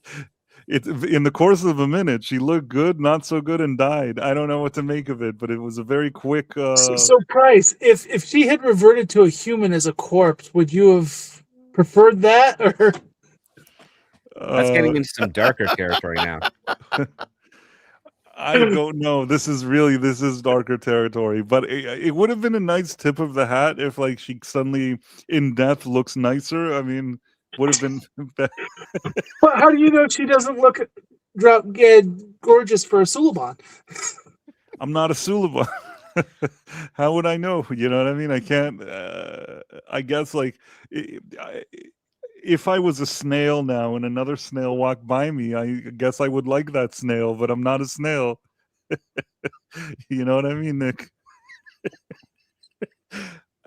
In the course of a minute, she looked good, not so good, and died. I don't know what to make of it, but it was a very quick. So Price, if she had reverted to a human as a corpse, would you have preferred that, or? That's getting into some darker territory now. I don't know. This is darker territory, but it would have been a nice tip of the hat if, like, she suddenly in death looks nicer. I mean, would have been. Well, how do you know she doesn't look gorgeous for a Suliban? I'm not a Suliban. How would I know? You know what I mean? I can't. I guess, like, if I was a snail now and another snail walked by me, I guess I would like that snail, but I'm not a snail. You know what I mean, Nick?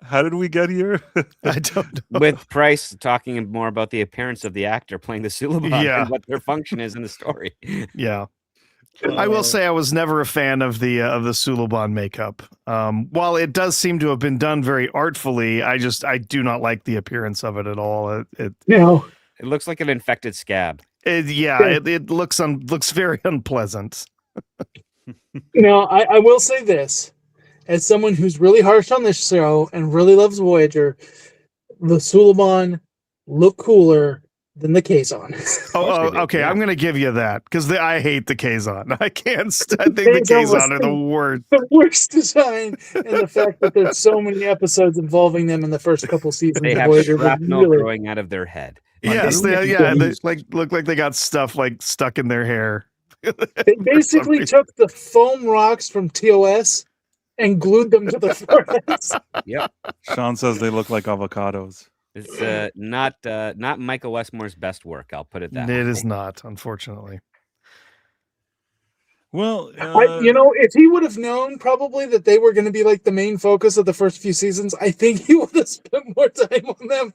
How did we get here? I don't know. With Price talking more about the appearance of the actor playing the Suliban Yeah. and what their function is in the story. Yeah. I will say I was never a fan of the Suliban makeup. While it does seem to have been done very artfully, I do not like the appearance of it at all. It looks like an infected scab. It looks very unpleasant. I will say this, as someone who's really harsh on this show and really loves Voyager, the Suliban look cooler than the Kazon. Okay. I'm going to give you that because I hate the Kazon. I can't. I think the Kazon are the worst. The worst design, and the fact that there's so many episodes involving them in the first couple seasons. They of have Voyager shrapnel growing out of their head. Yes, they look like they got stuff like stuck in their hair. They basically took the foam rocks from TOS and glued them to the foreheads. Yep. Sean says they look like avocados. It's not Michael Westmore's best work. I'll put it that way. It is not, unfortunately. Well, if he would have known probably that they were going to be like the main focus of the first few seasons, I think he would have spent more time on them.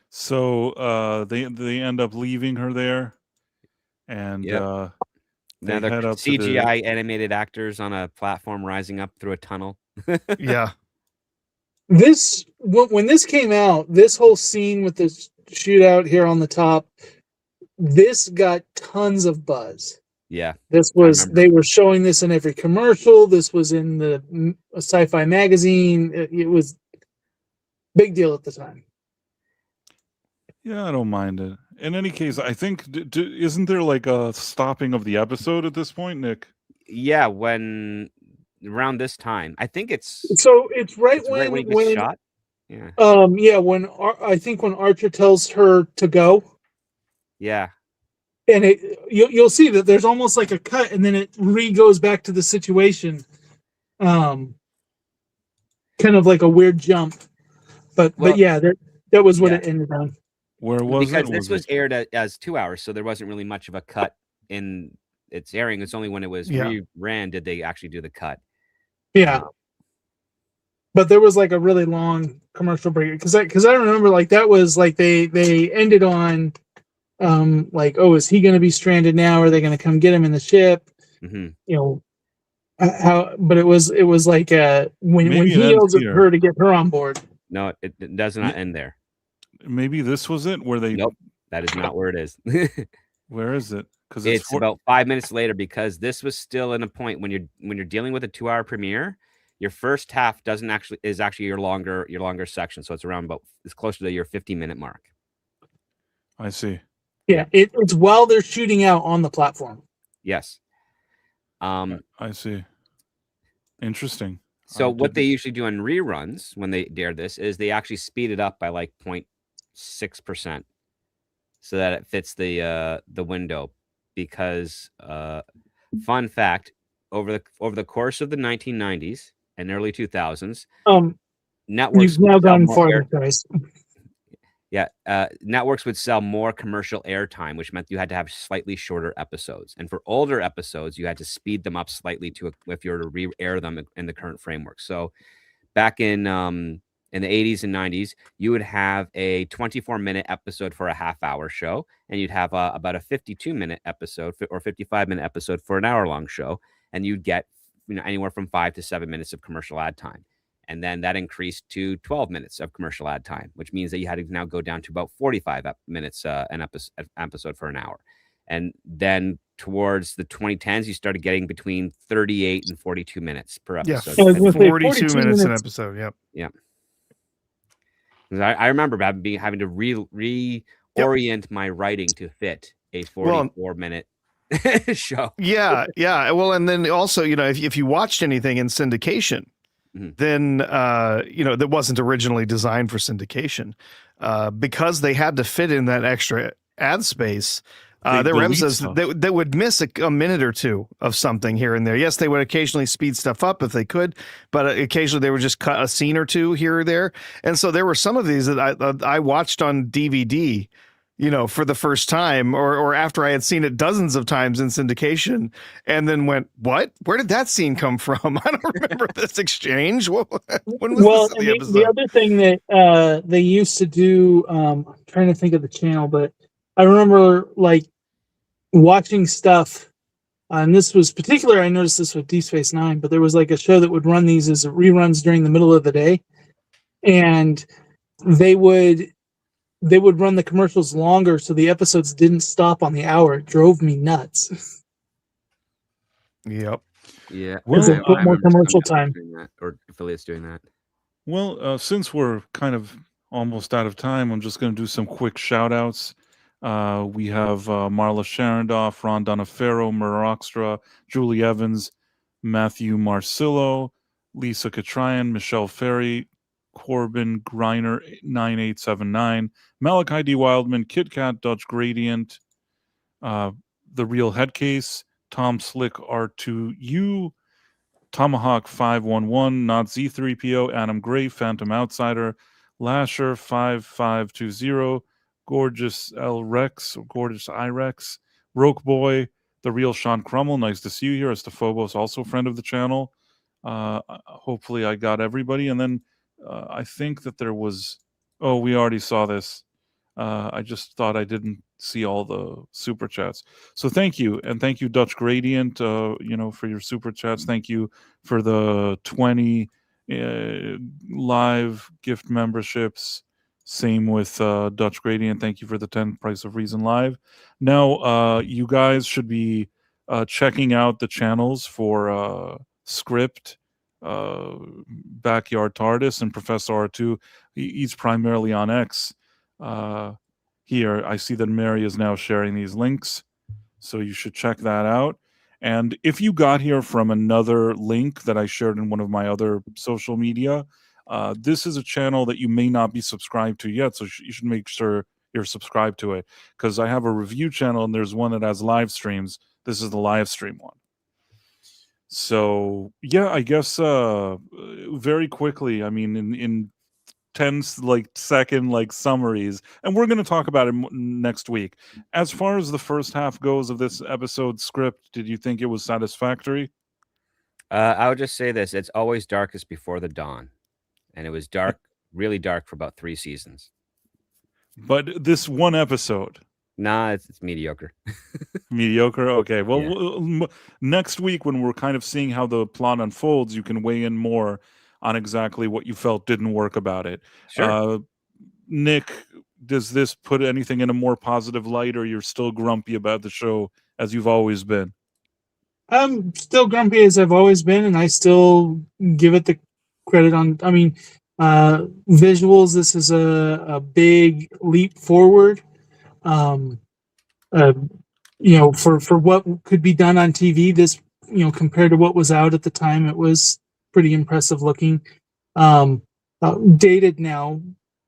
So they end up leaving her there, and Now they they're head up to CGI animated actors on a platform rising up through a tunnel. Yeah. When this came out, this whole scene with the shootout here on the top, this got tons of buzz. Yeah. They were showing this in every commercial. This was in the sci-fi magazine. It was big deal at the time. Yeah, I don't mind it. In any case, I think isn't there like a stopping of the episode at this point, Nick? Yeah, when around this time, I think it's right when he gets shot. Yeah. When I think when Archer tells her to go. Yeah. And you'll see that there's almost like a cut, and then it goes back to the situation, kind of like a weird jump. But yeah, that was what it ended on. Where was because this was aired as 2 hours, so there wasn't really much of a cut in its airing. It's only when it was reran did they actually do the cut. Yeah. But there was like a really long commercial break because I remember like that was like they ended on like, oh, is he going to be stranded now? Are they going to come get him in the ship? Mm-hmm. But it was like when he yells at her to get her on board. No, it does not end there. Maybe this was it where they. Nope, that is not where it is. Where is it? Because it's about 5 minutes later. Because this was still in a point when you're dealing with a 2 hour premiere. Your first half is actually your longer section, so it's closer to your 50-minute mark. I see. Yeah, it's while they're shooting out on the platform. Yes. I see. Interesting. So what they usually do on reruns when they dare this is they actually speed it up by like 0.6%, so that it fits the window. Because fun fact, over the course of the 1990s and early 2000s, networks You've now gone farther, guys. Yeah, networks would sell more commercial airtime, which meant you had to have slightly shorter episodes. And for older episodes, you had to speed them up slightly if you were to re-air them in the current framework. So back in the 80s and 90s, you would have a 24-minute episode for a half-hour show, and you'd have about a 52-minute episode or 55-minute episode for an hour-long show, and you'd get anywhere from 5 to 7 minutes of commercial ad time. And then that increased to 12 minutes of commercial ad time, which means that you had to now go down to about 45 minutes an episode for an hour. And then towards the 2010s, you started getting between 38 and 42 minutes per episode. Yeah, 42 minutes an episode. Yep. Yeah. I remember having to reorient my writing to fit a 44-minute show. Yeah. Well, and then also, if you watched anything in syndication, then that wasn't originally designed for syndication, because they had to fit in that extra ad space. There were episodes that would miss a minute or two of something here and there. Yes, they would occasionally speed stuff up if they could, but occasionally they would just cut a scene or two here or there. And so there were some of these that I watched on DVD, for the first time, or after I had seen it dozens of times in syndication, and then went, what? Where did that scene come from? I don't remember this exchange. When was this in the episode? The other thing that they used to do, I'm trying to think of the channel, but I remember like watching stuff, and this was particular. I noticed this with Deep Space Nine, but there was like a show that would run these as reruns during the middle of the day, and they would run the commercials longer, so the episodes didn't stop on the hour. It drove me nuts. Yep. Yeah. Because they put more commercial time. Or affiliates doing that. Well, since we're kind of almost out of time, I'm just going to do some quick shout-outs. We have Marla Sharondoff, Ron Donofero, Muraxtra, Julie Evans, Matthew Marcillo, Lisa Katryan, Michelle Ferry, Corbin Greiner 9879, Malachi D. Wildman, Kit Kat, Dutch Gradient, The Real Headcase, Tom Slick R2U, Tomahawk 511, Not Z3PO, Adam Gray, Phantom Outsider, Lasher 5520, Gorgeous L Rex, or Gorgeous Irex, Roke Boy, The Real Sean Crummel, nice to see you here. Estephobos, also a friend of the channel. Hopefully I got everybody. And then I think that there was, we already saw this. I just thought I didn't see all the super chats. So thank you. And thank you, Dutch Gradient, for your super chats. Thank you for the 20 live gift memberships. Same with Dutch Gradient. Thank you for the 10 Price of Reason Live. Now, you guys should be checking out the channels for Script, Backyard TARDIS, and Professor R2. He's primarily on X. Here, I see that Mary is now sharing these links, so you should check that out. And if you got here from another link that I shared in one of my other social media, this is a channel that you may not be subscribed to yet, so you should make sure you're subscribed to it, because I have a review channel and there's one that has live streams. This is the live stream one. So yeah, I guess very quickly, I mean, in 10 second summaries, and we're going to talk about it next week. As far as the first half goes of this episode script, did you think it was satisfactory? I would just say this: it's always darkest before the dawn, and it was dark, really dark, for about 3 seasons. But this one episode, nah, it's mediocre. Mediocre. Okay. Well, next week when we're kind of seeing how the plot unfolds, you can weigh in more on exactly what you felt didn't work about it. Sure. Nick, does this put anything in a more positive light, or you're still grumpy about the show as you've always been? I'm still grumpy as I've always been, and I still give it the credit on. I mean, visuals. This is a big leap forward. Um, uh, for what could be done on TV, this compared to what was out at the time, it was pretty impressive looking. Dated now,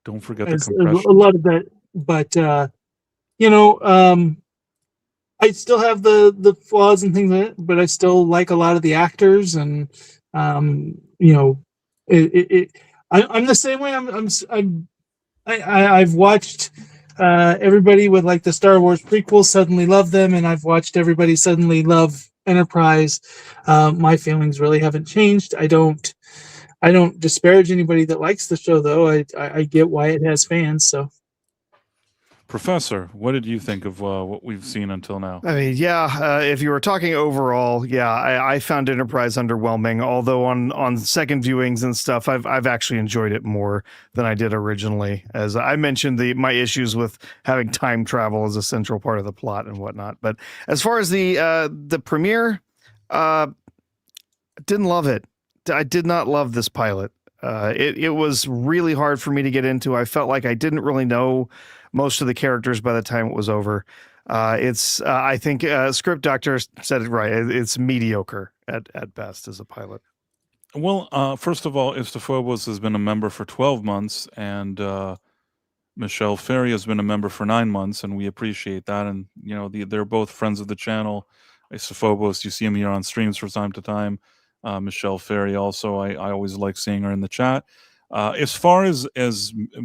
Don't forget the as a compression. lot of that, but you know, I still have the flaws and things like that, but I still like a lot of the actors, and you know, I'm the same way. I've watched everybody with like the Star Wars prequels suddenly love them, and I've watched everybody suddenly love Enterprise. My feelings really haven't changed. I don't disparage anybody that likes the show, though. I get why it has fans. So Professor, what did you think of what we've seen until now? I mean, yeah, if you were talking overall, yeah, I found Enterprise underwhelming. Although on second viewings and stuff, I've actually enjoyed it more than I did originally. As I mentioned, my issues with having time travel as a central part of the plot and whatnot. But as far as the premiere, didn't love it. I did not love this pilot. It was really hard for me to get into. I felt like I didn't really know most of the characters by the time it was over. I think Script Doctor said it right. It's mediocre at best as a pilot. Well, first of all, Istophobos has been a member for 12 months, and Michelle Ferry has been a member for 9 months, and we appreciate that. And, they're both friends of the channel. Istophobos, you see him here on streams from time to time. Michelle Ferry also, I always like seeing her in the chat. As far as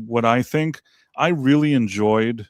what I think, I really enjoyed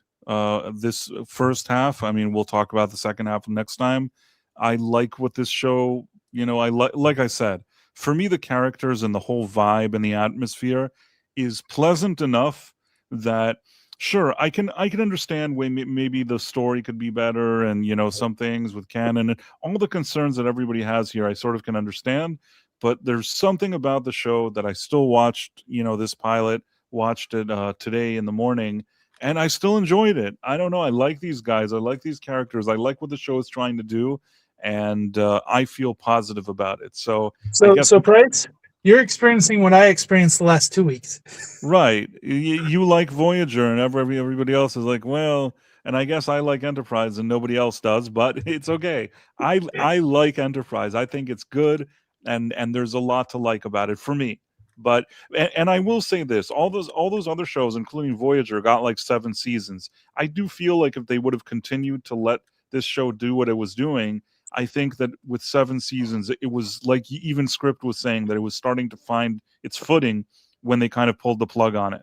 this first half. I mean, we'll talk about the second half next time. I like what this show, like I said, for me, the characters and the whole vibe and the atmosphere is pleasant enough that sure, I can understand when maybe the story could be better, and some things with canon and all the concerns that everybody has here, I sort of can understand. But there's something about the show that I still watched. This pilot, watched it today in the morning, and I still enjoyed it. I don't know. I like these guys. I like these characters. I like what the show is trying to do, and I feel positive about it. So I guess Price, you're experiencing what I experienced the last 2 weeks. right. You like Voyager, and everybody else is like, well, and I guess I like Enterprise and nobody else does, but it's okay. I like Enterprise. I think it's good, and there's a lot to like about it for me. But and I will say this, all those other shows, including Voyager, got like 7 seasons. I do feel like if they would have continued to let this show do what it was doing, I think that with 7 seasons, it was like even Script was saying that it was starting to find its footing when they kind of pulled the plug on it.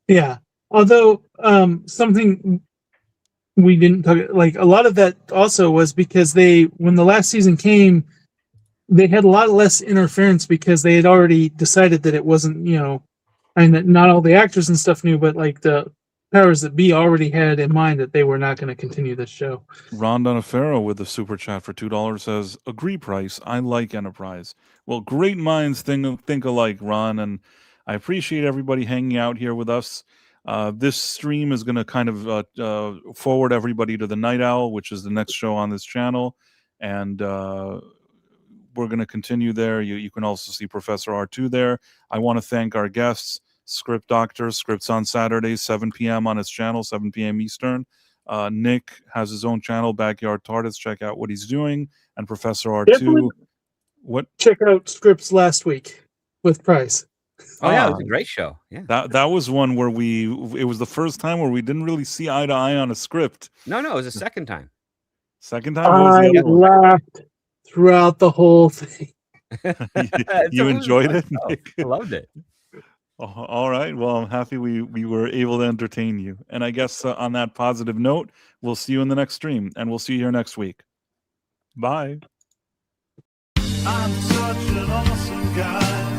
Yeah. Although something we didn't talk, like a lot of that also was because when the last season came, they had a lot less interference because they had already decided that it wasn't, and that not all the actors and stuff knew, but like the powers that be already had in mind that they were not going to continue this show. Ron Donofero with the super chat for $2 says, "Agree, Price. I like Enterprise." Well, great minds think alike, Ron, and I appreciate everybody hanging out here with us. This stream is going to kind of forward everybody to the Night Owl, which is the next show on this channel, and we're going to continue there. You can also see Professor R2 there. I want to thank our guests, Script Doctor. Scripts on Saturdays, 7 p.m. on his channel, 7 p.m. Eastern. Nick has his own channel, Backyard TARDIS. Check out what he's doing. And Professor R2. Definitely what? Check out Scripts last week with Price. Oh yeah, it was a great show. Yeah, that was one where it was the first time where we didn't really see eye to eye on a script. No, it was the second time. Second time? What was the other one? Laughed throughout the whole thing. You enjoyed it? I loved it. All right. Well, I'm happy we were able to entertain you. And I guess on that positive note, we'll see you in the next stream, and we'll see you here next week. Bye. I'm such an awesome guy.